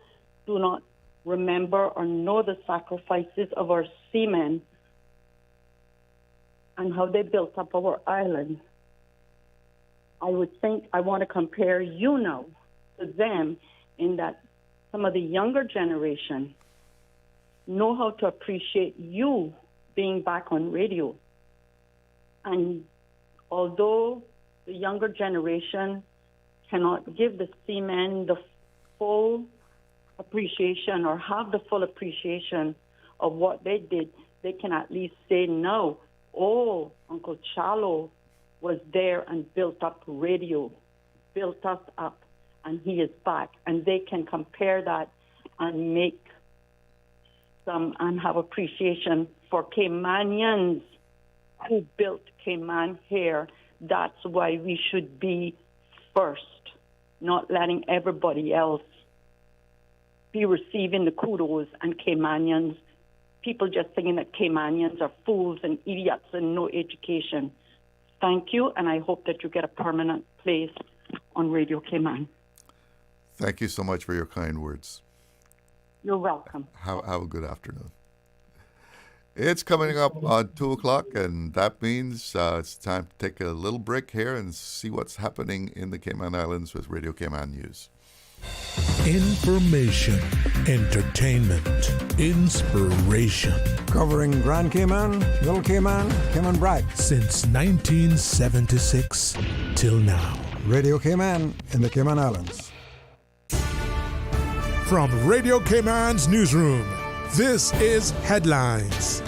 do not remember or know the sacrifices of our seamen and how they built up our island, I would think I want to compare you now to them in that some of the younger generation know how to appreciate you being back on radio. And although the younger generation cannot give the seamen full appreciation or have the full appreciation of what they did, they can at least say no. Oh, Uncle Charlo was there and built up radio, built us up, and he is back. And they can compare that and make some and have appreciation for Caymanians who built Cayman here. That's why we should be first, not letting everybody else be receiving the kudos and Caymanians. People just thinking that Caymanians are fools and idiots and no education. Thank you, and I hope that you get a permanent place on Radio Cayman. Thank you so much for your kind words. You're welcome. Have a good afternoon. It's coming up on 2 o'clock, and that means it's time to take a little break here and see what's happening in the Cayman Islands with Radio Cayman News. Information, entertainment, inspiration. Covering Grand Cayman, Little Cayman, Cayman Brac. Since 1976 till now. Radio Cayman in the Cayman Islands. From Radio Cayman's newsroom, this is Headlines.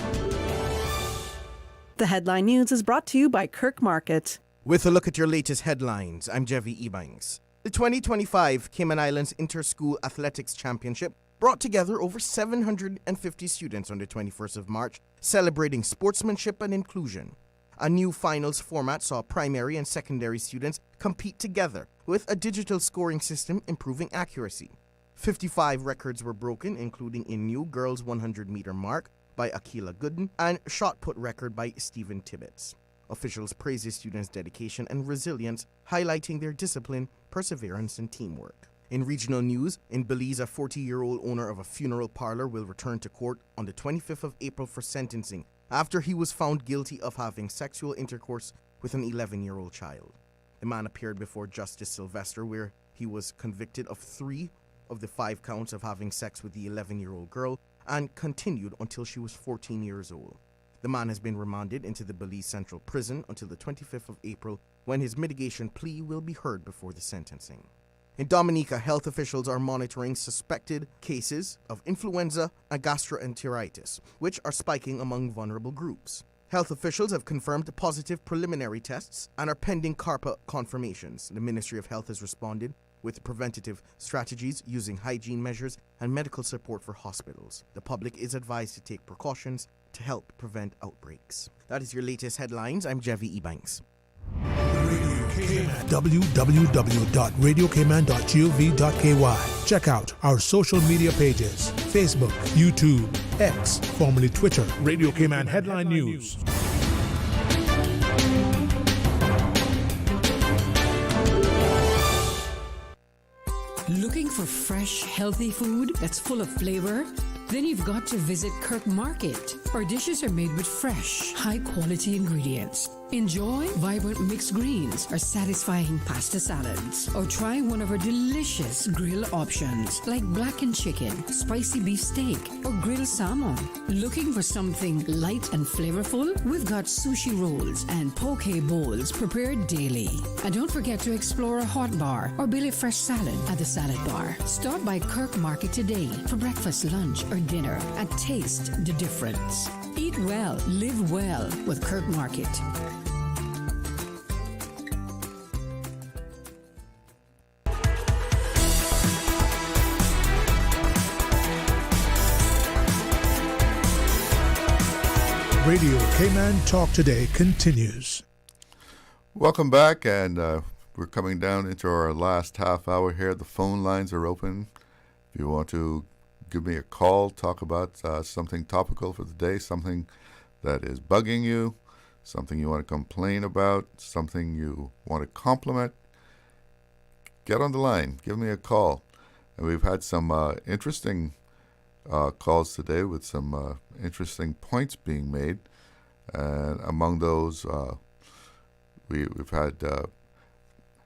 The headline news is brought to you by Kirk Market. With a look at your latest headlines, I'm Jevi Ebanks. The 2025 Cayman Islands Inter-School Athletics Championship brought together over 750 students on the 21st of March, celebrating sportsmanship and inclusion. A new finals format saw primary and secondary students compete together, with a digital scoring system improving accuracy. 55 records were broken, including a new girls 100-meter mark by Akila Glidden and shot put record by Stephen Tibbetts. Officials praised the students' dedication and resilience, highlighting their discipline, perseverance, and teamwork. In regional news, in Belize, a 40-year-old owner of a funeral parlor will return to court on the 25th of April for sentencing after he was found guilty of having sexual intercourse with an 11-year-old child. The man appeared before Justice Sylvester, where he was convicted of 3 of the 5 counts of having sex with the 11-year-old girl and continued until she was 14 years old. The man has been remanded into the Belize Central Prison until the 25th of April, when his mitigation plea will be heard before the sentencing. In Dominica, health officials are monitoring suspected cases of influenza and gastroenteritis, which are spiking among vulnerable groups. Health officials have confirmed positive preliminary tests and are pending CARPA confirmations. The Ministry of Health has responded with preventative strategies using hygiene measures and medical support for hospitals. The public is advised to take precautions to help prevent outbreaks. That is your latest headlines. I'm Jevi Ebanks. www.radiocayman.gov.ky. Check out our social media pages: Facebook, YouTube, X, formerly Twitter, Radio Cayman Headline News. Looking for fresh, healthy food that's full of flavor? Then you've got to visit Kirk Market. Our dishes are made with fresh, high-quality ingredients. Enjoy vibrant mixed greens or satisfying pasta salads. Or try one of our delicious grill options like blackened chicken, spicy beef steak, or grilled salmon. Looking for something light and flavorful? We've got sushi rolls and poke bowls prepared daily. And don't forget to explore a hot bar or Billy Fresh salad at the salad bar. Stop by Kirk Market today for breakfast, lunch, or dinner and taste the difference. Eat well, live well with Kirk Market. Radio Cayman Talk Today continues. Welcome back, and we're coming down into our last half hour here. The phone lines are open. If you want to give me a call, talk about something topical for the day, something that is bugging you, something you want to complain about, something you want to compliment, get on the line. Give me a call. And we've had some interesting calls today with some interesting points being made. And among those, we've had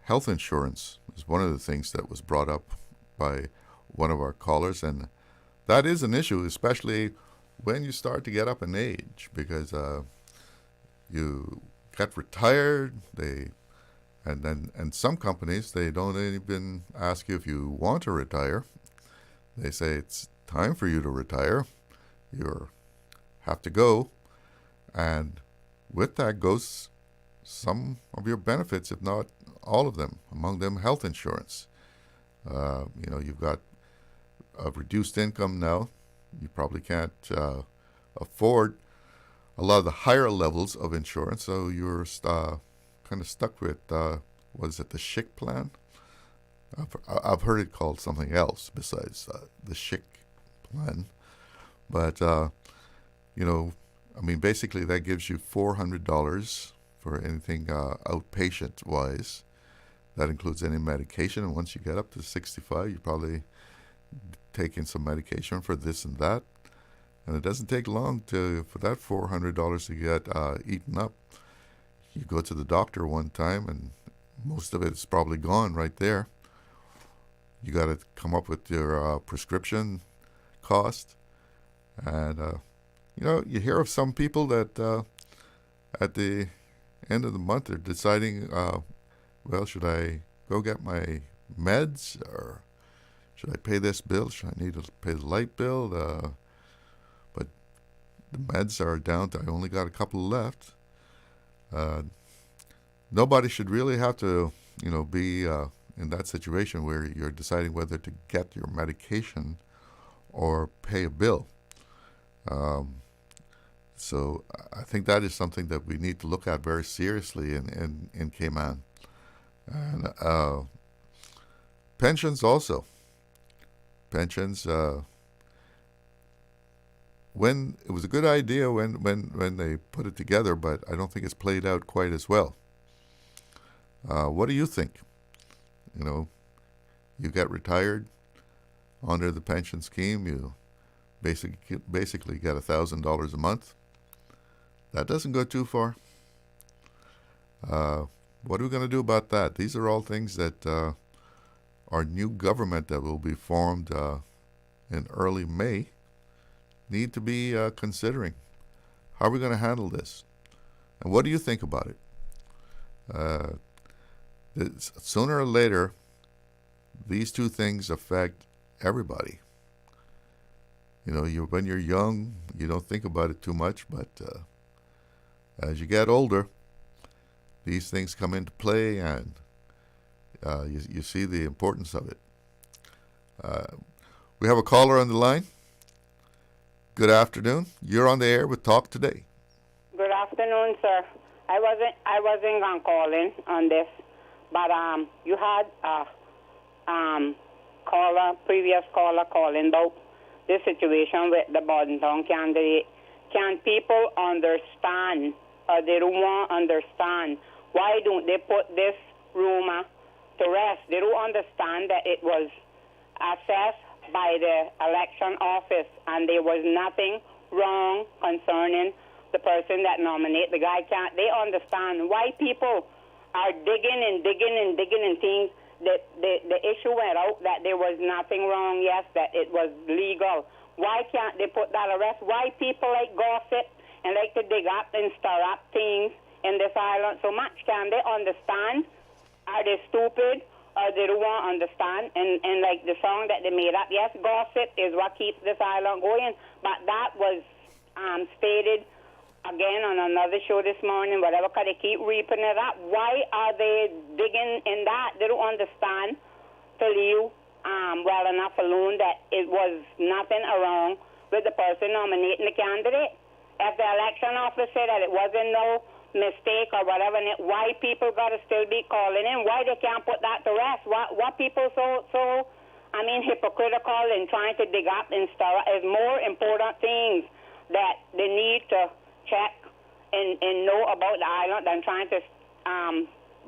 health insurance is one of the things that was brought up by one of our callers. And that is an issue, especially when you start to get up in age, because you get retired, they And some companies, they don't even ask you if you want to retire. They say it's time for you to retire. You have to go. And with that goes some of your benefits, if not all of them, among them health insurance. You've got a reduced income now. You probably can't afford a lot of the higher levels of insurance, so you're kind of stuck with, what is it, the SHIC plan? I've heard it called something else besides the SHIC plan. But, basically that gives you $400 for anything outpatient-wise. That includes any medication, and once you get up to 65, you probably taking some medication for this and that. And it doesn't take long for that $400 to get eaten up. You go to the doctor one time, and most of it's probably gone right there. You got to come up with your prescription cost. And, you hear of some people that at the end of the month they're deciding, should I go get my meds, or should I pay this bill? Should I need to pay the light bill? But the meds are down to, I only got a couple left. Nobody should really have to, be in that situation where you're deciding whether to get your medication or pay a bill. So I think that is something that we need to look at very seriously in Cayman. And pensions also. Pensions, when it was a good idea when they put it together, but I don't think it's played out quite as well. What do you think? You get retired under the pension scheme, you basically get $1,000 a month. That doesn't go too far. What are we going to do about that? These are all things that our new government that will be formed in early May need to be considering. How are we going to handle this? And what do you think about it? Sooner or later, these two things affect everybody. When you're young, you don't think about it too much, but as you get older, these things come into play, and you see the importance of it. We have a caller on the line. Good afternoon. You're on the air with Talk Today. Good afternoon, sir. I wasn't going to call in on this, but you had a previous caller calling about this situation with the Bordentown candidate. Can people understand, or they don't want to understand, why don't they put this rumor to rest? They don't understand that it was assessed by the election office, and there was nothing wrong concerning the person that nominated the guy. Can't they understand why people are digging and things? That the issue went out that there was nothing wrong, yes, that it was legal. Why can't they put that arrest? Why people like gossip and like to dig up and stir up things in this island so much? Can they understand? Are they stupid, or they don't want to understand? And like the song that they made up, yes, gossip is what keeps this island going, but that was stated again on another show this morning, whatever, because they keep reaping it up. Why are they digging in that? They don't understand to leave well enough alone that it was nothing wrong with the person nominating the candidate. If the election officer said that it wasn't no mistake or whatever, why people got to still be calling in? Why they can't put that to rest? What people so hypocritical and trying to dig up and stir up is more important things that they need to check and know about the island than trying to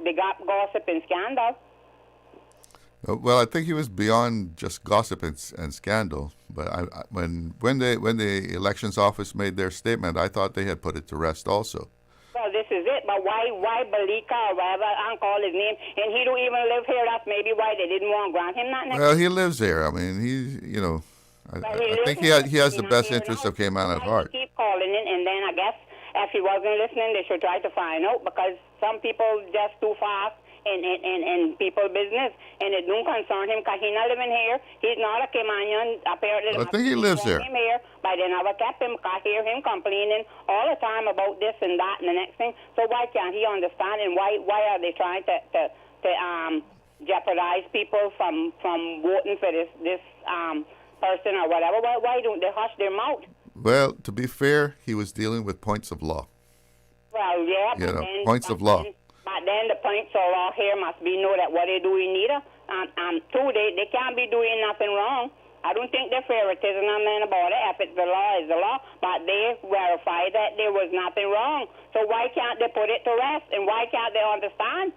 dig up gossip and scandal. Well, I think he was beyond just gossip and scandal. But when the elections office made their statement, I thought they had put it to rest also. Well, this is it. But why Balika or whatever, I don't call his name, and he don't even live here. That's maybe why they didn't want to grant him that. Well, he lives there. I mean, I think he has the best interest of Cayman at heart. He keep calling in, and then I guess if he wasn't listening, they should try to find out, because some people just too fast in people's business, and it don't concern him because he's not living here. He's not a Caymanian. Apparently, I think he lives there. him here, but they never kept him. I hear him complaining all the time about this and that and the next thing. So why can't he understand? And why are they trying to jeopardize people from voting for this person or whatever? Why don't they hush their mouth? Well, to be fair, he was dealing with points of law. Well, yeah, You know, points of law. But then the points of law here must be know that what they're doing neither. Two, they can't be doing nothing wrong. I don't think they're favoritism and then about it. If it's the law, it's the law. But they verified that there was nothing wrong. So why can't they put it to rest? And why can't they understand?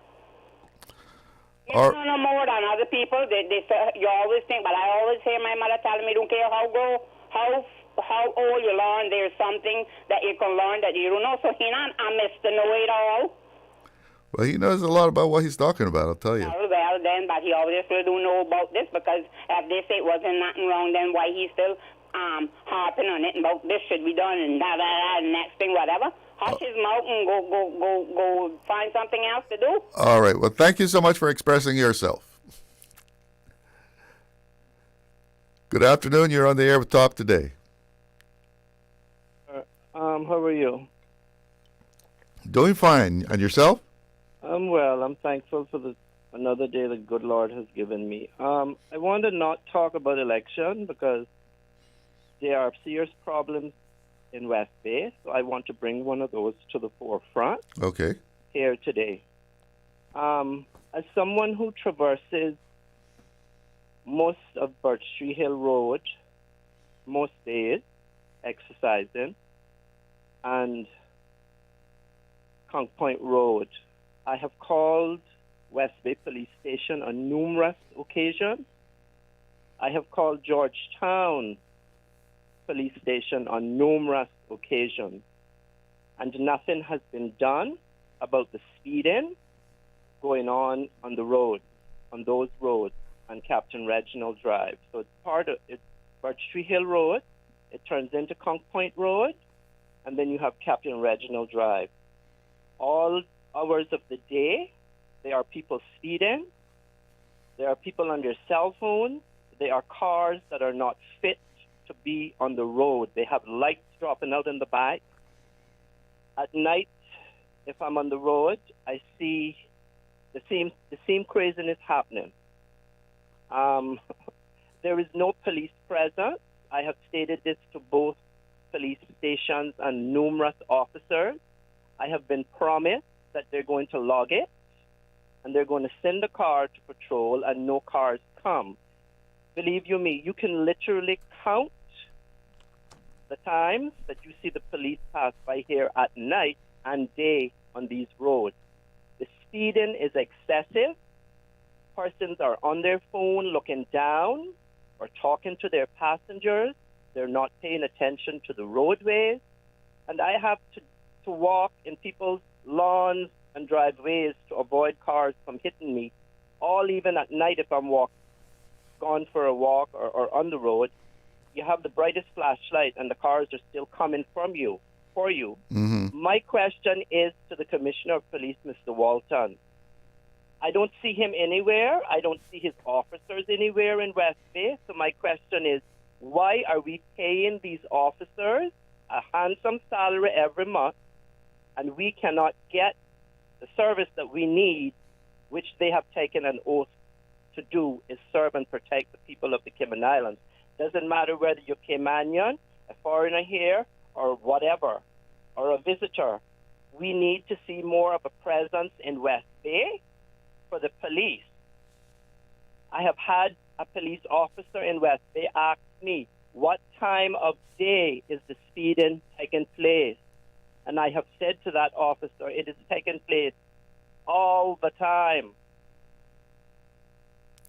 You don't know more than other people. You always think, but I always hear my mother telling me, don't care how old you learn, there's something that you can learn that you don't know. So he not a Mr. Know-it-all. Well, he knows a lot about what he's talking about, I'll tell you. Well, then, but he obviously don't know about this because if they say it wasn't nothing wrong, then why he's still harping on it about this should be done and and next thing, whatever. Hush his mouth and go find something else to do. All right. Well, thank you so much for expressing yourself. Good afternoon. You're on the air with Talk Today. How are you? Doing fine. And yourself? I'm well. I'm thankful for another day the good Lord has given me. I want to not talk about election because there are serious problems in West Bay, so I want to bring one of those to the forefront Okay. here today. As someone who traverses most of Birch Tree Hill Road most days, exercising, and Conch Point Road, I have called West Bay Police Station on numerous occasions. I have called Georgetown Police Station on numerous occasions, and nothing has been done about the speeding going on the road, on those roads, on Captain Reginald Drive. So it's Birch Tree Hill Road, it turns into Conch Point Road, and then you have Captain Reginald Drive. All hours of the day, there are people speeding, there are people on their cell phones, there are cars that are not fit to be on the road. They have lights dropping out in the back. At night, if I'm on the road, I see the same craziness happening. There is no police presence. I have stated this to both police stations and numerous officers. I have been promised that they're going to log it and they're going to send a car to patrol and no cars come. Believe you me, you can literally count the times that you see the police pass by here at night and day on these roads. The speeding is excessive. Persons are on their phone looking down or talking to their passengers. They're not paying attention to the roadways. And I have to walk in people's lawns and driveways to avoid cars from hitting me, all even at night if I'm gone for a walk or on the road. You have the brightest flashlight and the cars are still coming for you. Mm-hmm. My question is to the Commissioner of Police, Mr. Walton. I don't see him anywhere. I don't see his officers anywhere in West Bay. So my question is, why are we paying these officers a handsome salary every month and we cannot get the service that we need, which they have taken an oath to do, is serve and protect the people of the Cayman Islands? Doesn't matter whether you're Caymanian, a foreigner here, or whatever, or a visitor. We need to see more of a presence in West Bay for the police. I have had a police officer in West Bay ask me, what time of day is the speeding taking place? And I have said to that officer, it is taking place all the time.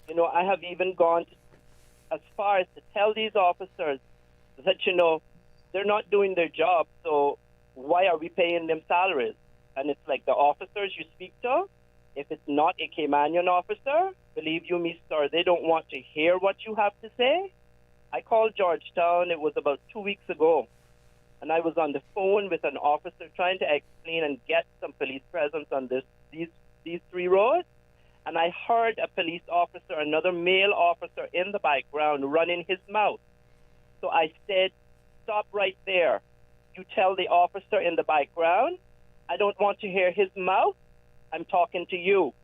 You know, I have even gone as far as to tell these officers that, you know, they're not doing their job, so why are we paying them salaries? And it's like the officers you speak to, if it's not a Caymanian officer, believe you me, sir, they don't want to hear what you have to say. I called Georgetown, it was about 2 weeks ago, and I was on the phone with an officer trying to explain and get some police presence on these three roads. and I heard a police officer, another male officer in the background, running his mouth. So I said, stop right there. You tell the officer in the background, I don't want to hear his mouth. I'm talking to you.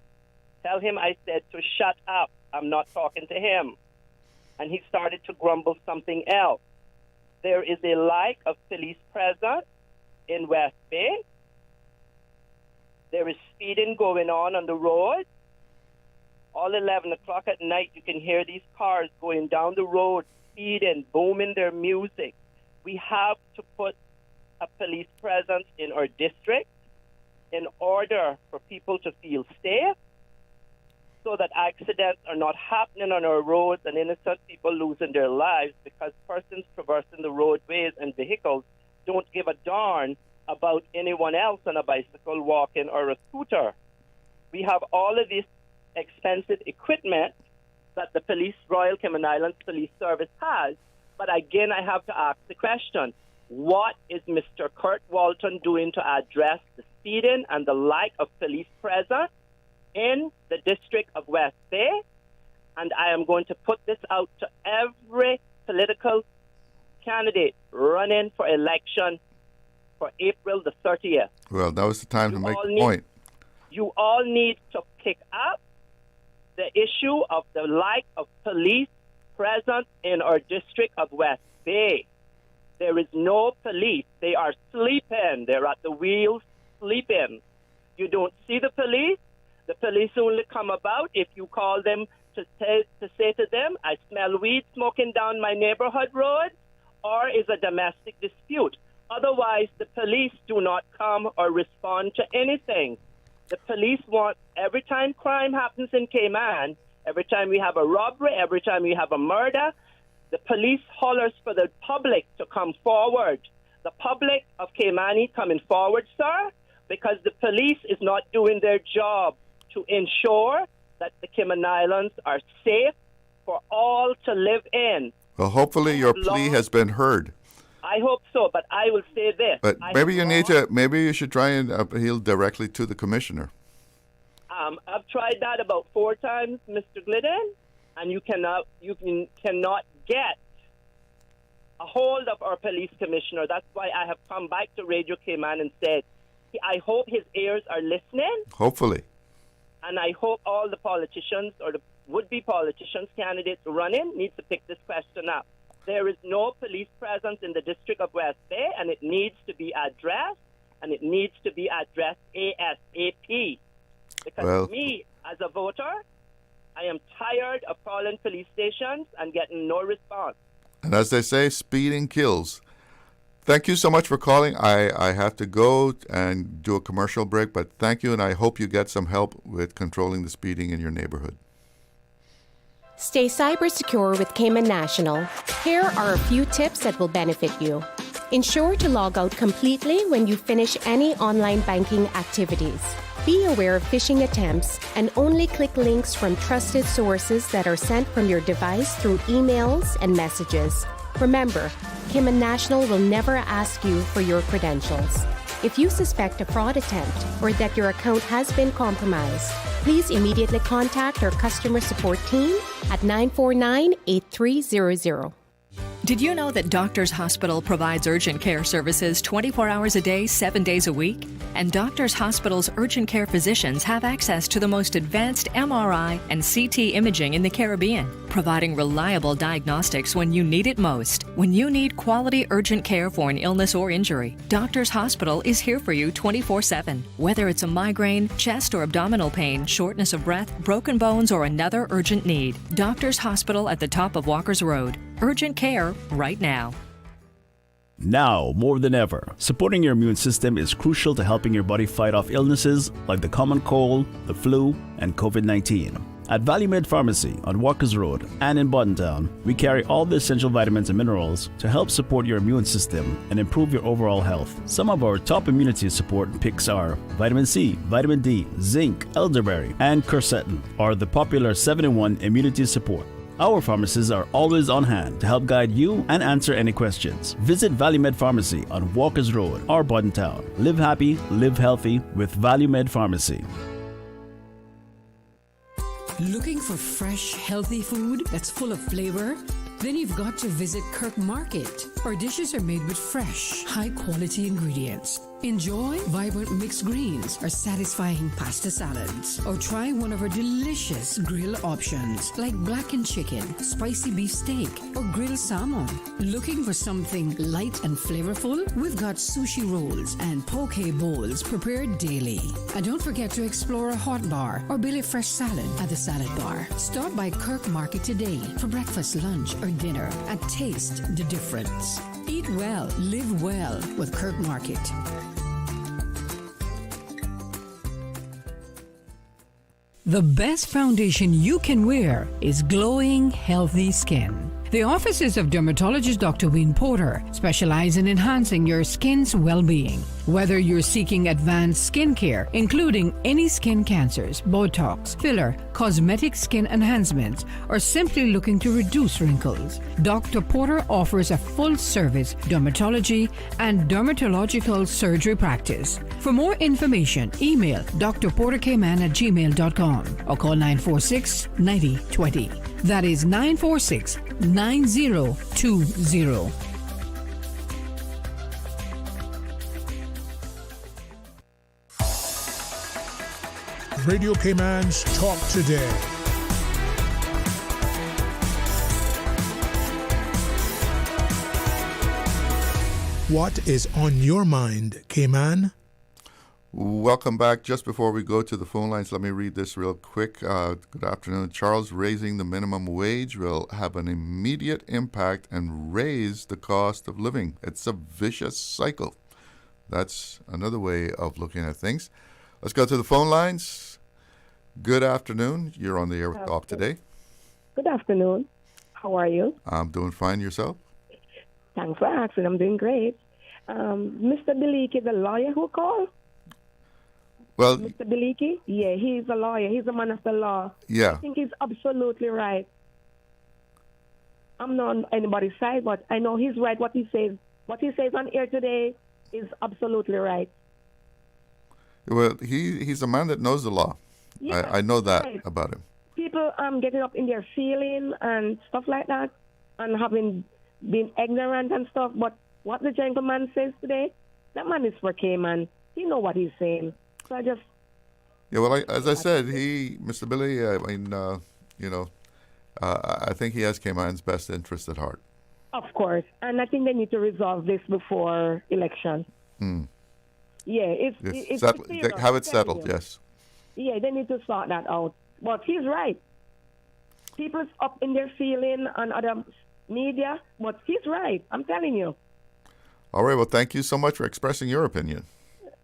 Tell him I said to shut up. I'm not talking to him. And he started to grumble something else. There is a lack of police presence in West Bay. There is speeding going on the road. All 11 o'clock at night, you can hear these cars going down the road, speeding, booming their music. We have to put a police presence in our district in order for people to feel safe, so that accidents are not happening on our roads and innocent people losing their lives because persons traversing the roadways and vehicles don't give a darn about anyone else on a bicycle, walking, or a scooter. We have all of this expensive equipment that the Royal Cayman Islands Police Service has, but again, I have to ask the question, what is Mr. Kurt Walton doing to address the speeding and the lack of police presence in the District of West Bay? And I am going to put this out to every political candidate running for election for April the 30th. Well, that was the time to make the point. You all need to pick up the issue of the lack of police presence in our District of West Bay. There is no police. They are sleeping. They're at the wheels sleeping. You don't see the police. The police only come about if you call them to say to them, I smell weed smoking down my neighborhood road, or is a domestic dispute. Otherwise, the police do not come or respond to anything. The police want, every time crime happens in Cayman, every time we have a robbery, every time we have a murder, the police hollers for the public to come forward. The public of Cayman coming forward, sir, because the police is not doing their job to ensure that the Cayman Islands are safe for all to live in. Well, hopefully your plea has been heard. I hope so, but I will say this. But maybe you should try and appeal directly to the commissioner. I've tried that about 4 times, Mr. Glidden, and you cannot get a hold of our police commissioner. That's why I have come back to Radio Cayman and said, I hope his ears are listening. Hopefully. And I hope all the politicians or the would-be politicians, candidates running, need to pick this question up. There is no police presence in the District of West Bay, and it needs to be addressed, and it needs to be addressed ASAP. Because me, as a voter, I am tired of calling police stations and getting no response. And as they say, speeding kills. Thank you so much for calling. I have to go and do a commercial break, but thank you, and I hope you get some help with controlling the speeding in your neighborhood. Stay cyber secure with Cayman National. Here are a few tips that will benefit you. Ensure to log out completely when you finish any online banking activities. Be aware of phishing attempts and only click links from trusted sources that are sent from your device through emails and messages. Remember, Cayman National will never ask you for your credentials. If you suspect a fraud attempt or that your account has been compromised, please immediately contact our customer support team at 949-8300. Did you know that Doctors Hospital provides urgent care services 24 hours a day, 7 days a week? And Doctors Hospital's urgent care physicians have access to the most advanced MRI and CT imaging in the Caribbean, providing reliable diagnostics when you need it most. When you need quality urgent care for an illness or injury, Doctors Hospital is here for you 24/7. Whether it's a migraine, chest or abdominal pain, shortness of breath, broken bones, or another urgent need, Doctors Hospital at the top of Walker's Road. Urgent care right now. Now, more than ever, supporting your immune system is crucial to helping your body fight off illnesses like the common cold, the flu, and COVID-19. At Valley Med Pharmacy on Walker's Road and in Buttontown, we carry all the essential vitamins and minerals to help support your immune system and improve your overall health. Some of our top immunity support picks are vitamin C, vitamin D, zinc, elderberry, and quercetin, or the popular 7-in-1 immunity support. Our pharmacists are always on hand to help guide you and answer any questions. Visit Valley Med Pharmacy on Walker's Road or Buttontown. Live happy, live healthy with Valley Med Pharmacy. Looking for fresh, healthy food that's full of flavor? Then you've got to visit Kirk Market. Our dishes are made with fresh, high-quality ingredients. Enjoy vibrant mixed greens or satisfying pasta salads. Or try one of our delicious grill options like blackened chicken, spicy beef steak, or grilled salmon. Looking for something light and flavorful? We've got sushi rolls and poke bowls prepared daily. And don't forget to explore a hot bar or Billy Fresh salad at the salad bar. Stop by Kirk Market today for breakfast, lunch, or dinner and taste the difference. Eat well, live well with Kirk Market. The best foundation you can wear is glowing, healthy skin. The offices of dermatologist Dr. Wayne Porter specialize in enhancing your skin's well-being. Whether you're seeking advanced skincare, including any skin cancers, Botox, filler, cosmetic skin enhancements, or simply looking to reduce wrinkles, Dr. Porter offers a full-service dermatology and dermatological surgery practice. For more information, email drportercayman@gmail.com or call 946-9020. That is 946-9020. Radio Cayman's Talk Today. What is on your mind, Cayman? Welcome back. Just before we go to the phone lines, let me read this real quick. Good afternoon. Charles, raising the minimum wage will have an immediate impact and raise the cost of living. It's a vicious cycle. That's another way of looking at things. Let's go to the phone lines. Good afternoon. You're on the air with Talk Today. Good afternoon. How are you? I'm doing fine. Yourself? Thanks for asking. I'm doing great. Mr. Biliki, the lawyer who called? Well, Mr. Biliki? Yeah, he's a lawyer. He's a man of the law. Yeah. I think he's absolutely right. I'm not on anybody's side, but I know he's right. What he says on air today is absolutely right. Well, he's a man that knows the law. Yeah, I know that right. about him. People getting up in their feeling and stuff like that and having been ignorant and stuff, but what the gentleman says today, that man is for Cayman. He know what he's saying. So I just... Yeah, well, as I said, Mr. Billy, I think he has Cayman's best interest at heart. Of course. And I think they need to resolve this before election. Yeah, it's serious. Have it settled, yes. Yeah, they need to sort that out. But he's right. People's up in their feeling on other media, but he's right. I'm telling you. All right, well, thank you so much for expressing your opinion.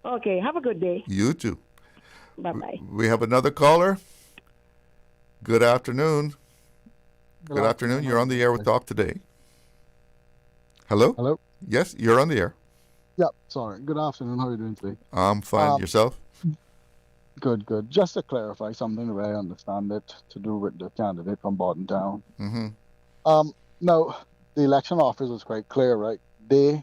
Okay, have a good day. You too. Bye-bye. We have another caller. Good afternoon. Good afternoon. You're on the air with Talk Today. Hello? Hello? Yes, you're on the air. Yeah, sorry. Good afternoon. How are you doing today? I'm fine. Yourself? Good. Just to clarify something, the way I understand it, to do with the candidate from Bordentown. Mm-hmm. Now, the election office is quite clear, right? They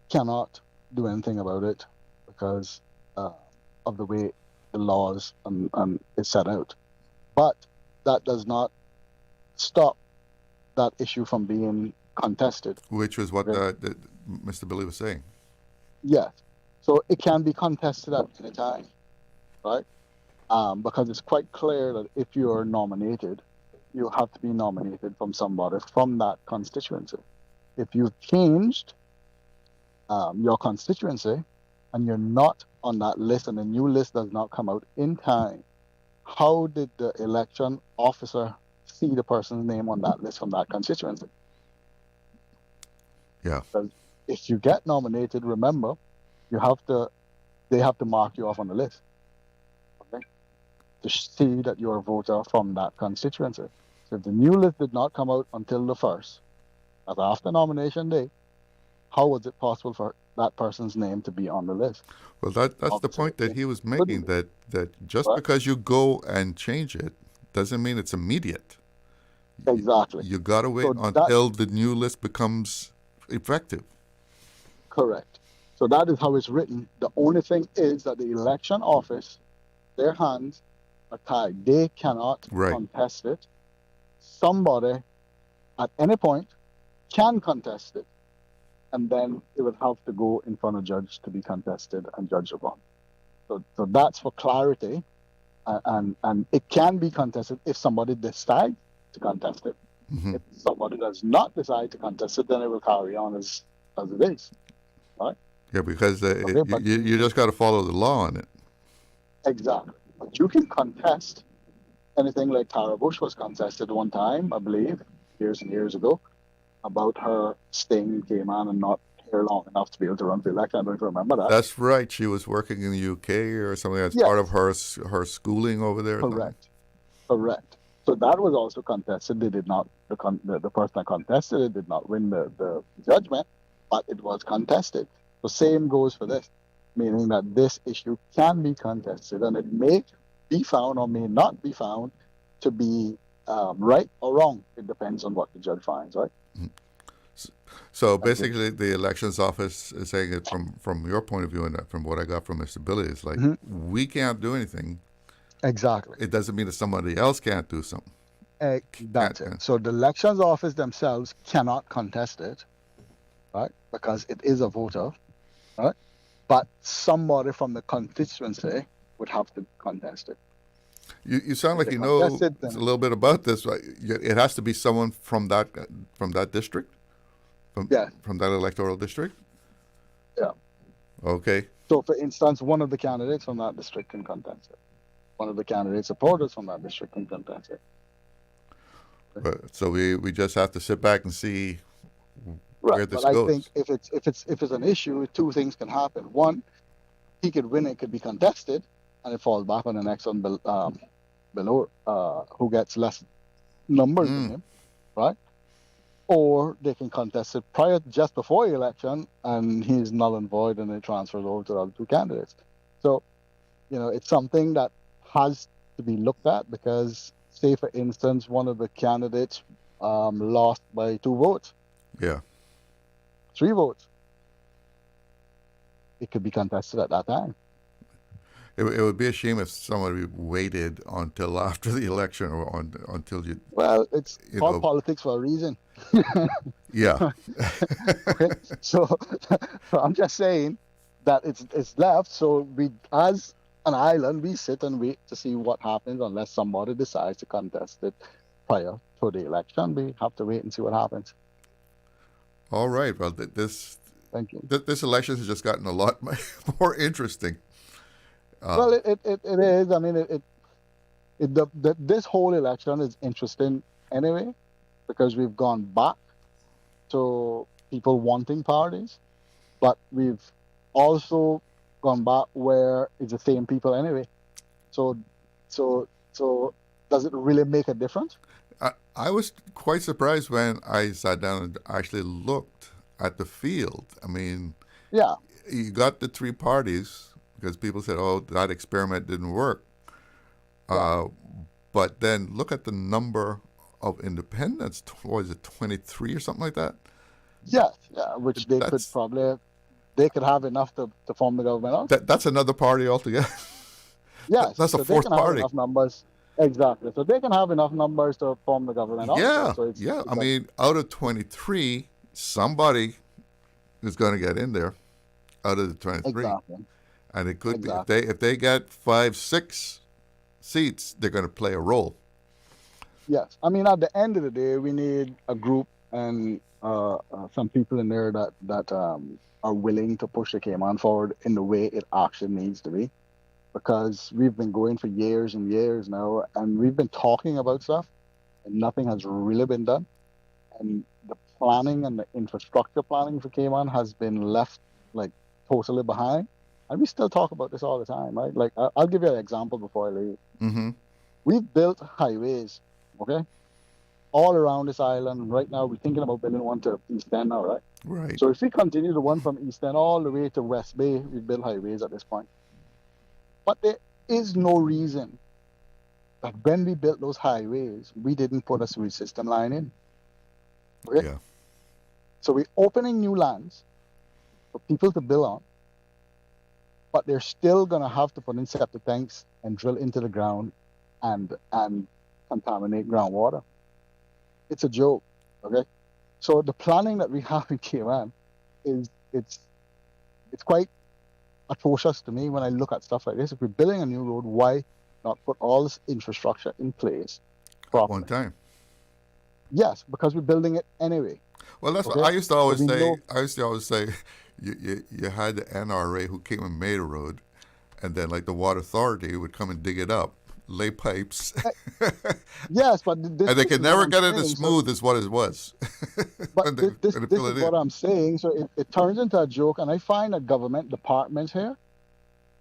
cannot do anything about it because of the way the laws and is set out. But that does not stop that issue from being contested. Which was what Mr. Billy was saying. Yes. So it can be contested at any time, right? Because it's quite clear that if you are nominated, you have to be nominated from somebody from that constituency. If you've changed your constituency and you're not on that list and the new list does not come out in time, how did the election officer see the person's name on that list from that constituency? Yeah. Because if you get nominated, remember, they have to mark you off on the list, okay, to see that you're a voter from that constituency. So if the new list did not come out until the 1st, that's after nomination day, how was it possible for that person's name to be on the list? Well, that's the point that he was making, that just because you go and change it doesn't mean it's immediate. Exactly. You got to wait until the new list becomes effective. Correct. So that is how it's written. The only thing is that the election office, their hands a tie. They cannot contest it. Somebody at any point can contest it, and then it would have to go in front of a judge to be contested and judged upon. So that's for clarity, and it can be contested if somebody decides to contest it. If somebody does not decide to contest it, then it will carry on as it is, right? Yeah, because you just got to follow the law on it. Exactly. But you can contest anything like Tara Bush was contested one time, I believe, years and years ago, about her staying in Cayman and not here long enough to be able to run for election. I don't remember that. That's right. She was working in the UK or something. That's part of her schooling over there. Correct. So that was also contested. They did not. The person that contested it did not win the judgment, but it was contested. The same goes for this, meaning that this issue can be contested, and it may be found or may not be found to be right or wrong. It depends on what the judge finds, right? So basically, the elections office is saying it from your point of view, and from what I got from Mr. Billy, it's like we can't do anything. Exactly. It doesn't mean that somebody else can't do something. That's it. So the elections office themselves cannot contest it, right? Because it is a voter, right? But somebody from the constituency would have to contest it. You sound like you know a little bit about this. Right? It has to be someone from that district, from that electoral district. Yeah. Okay. So, for instance, one of the candidates from that district can contest it. One of the candidate supporters from that district can contest it. So we just have to sit back and see where this goes. I think if it's an issue, two things can happen. One, he could win; it could be contested, and it falls back on the next one below, who gets less numbers than him, right? Or they can contest it just before the election, and he's null and void, and it transfers over to the other two candidates. So, it's something that has to be looked at because, say, for instance, one of the candidates lost by 2 votes. Yeah. 3 votes. It could be contested at that time. It would be a shame if somebody waited until after the election or until you. Well, it's called politics for a reason. Yeah. Okay. So I'm just saying that it's left. So we, as an island, we sit and wait to see what happens unless somebody decides to contest it prior to the election. We have to wait and see what happens. All right. Well, Thank you. This election has just gotten a lot more interesting. Well, it is. I mean, this whole election is interesting anyway, because we've gone back to people wanting parties, but we've also gone back where it's the same people anyway. So does it really make a difference? I was quite surprised when I sat down and actually looked at the field. I mean, you got the 3 parties. Because people said, "Oh, that experiment didn't work," but then look at the number of independents. Was it 23 or something like that? Yeah, which they could have enough to form the government on. That's another party altogether. Yeah, that's a 4th party. Enough numbers. Exactly. So they can have enough numbers to form the government. Yeah, also. So I mean, out of 23, somebody is going to get in there. Out of the 23. Exactly. And it could be if they get 5-6 seats, they're going to play a role. Yes, I mean at the end of the day, we need a group and some people in there that are willing to push the Cayman forward in the way it actually needs to be, because we've been going for years and years now, and we've been talking about stuff, and nothing has really been done, and the planning and the infrastructure planning for Cayman has been left like totally behind. And we still talk about this all the time, right? Like, I'll give you an example before I leave. Mm-hmm. We've built highways, okay, all around this island. Right now, we're thinking about building one to East End now, right? Right. So if we continue the one from East End all the way to West Bay, we build highways at this point. But there is no reason that when we built those highways, we didn't put a sewage system line in. Okay? Yeah. So we're opening new lands for people to build on, but they're still going to have to put in septic tanks and drill into the ground and contaminate groundwater. It's a joke, okay? So the planning that we have in Cayman is it's quite atrocious to me when I look at stuff like this. If we're building a new road, why not put all this infrastructure in place properly? One time. Yes, because we're building it anyway. Well, that's okay? what I used to always So we say. know- I used to always say, you had the NRA who came and made a road, and then like the water authority would come and dig it up, lay pipes, Yes, but this, and they this could is never what I'm get it as saying. smooth as what it was. But when they- this when they fill is it what in. I'm saying. So it turns into a joke, and I find that government departments here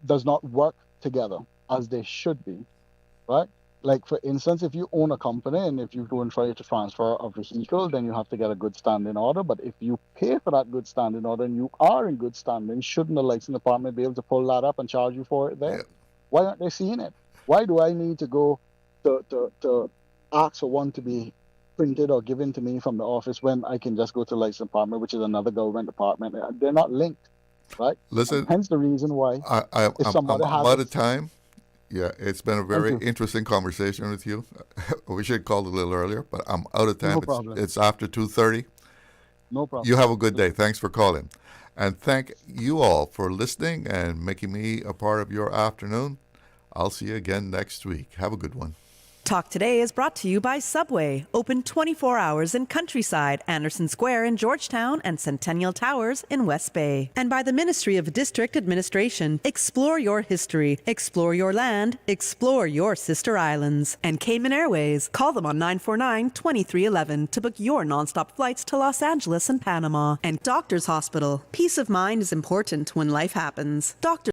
does not work together as they should be, right? Like, for instance, if you own a company and if you go and try to transfer a vehicle, then you have to get a good standing order. But if you pay for that good standing order and you are in good standing, shouldn't the license department be able to pull that up and charge you for it there? Why aren't they seeing it? Why do I need to go to ask for one to be printed or given to me from the office when I can just go to the license department, which is another government department? They're not linked, right? Listen, And hence the reason why I'm somebody has out a- of time. Yeah, it's been a very Thank you. interesting conversation with you. We should have called a little earlier, but I'm out of time. No problem. It's after 2:30. No problem. You have a good day. Thanks for calling. And thank you all for listening and making me a part of your afternoon. I'll see you again next week. Have a good one. Talk Today is brought to you by Subway, open 24 hours in Countryside, Anderson Square in Georgetown, and Centennial Towers in West Bay. And by the Ministry of District Administration. Explore your history, explore your land, explore your sister islands. And Cayman Airways. Call them on 949-2311 to book your nonstop flights to Los Angeles and Panama. And Doctors Hospital. Peace of mind is important when life happens. Doctors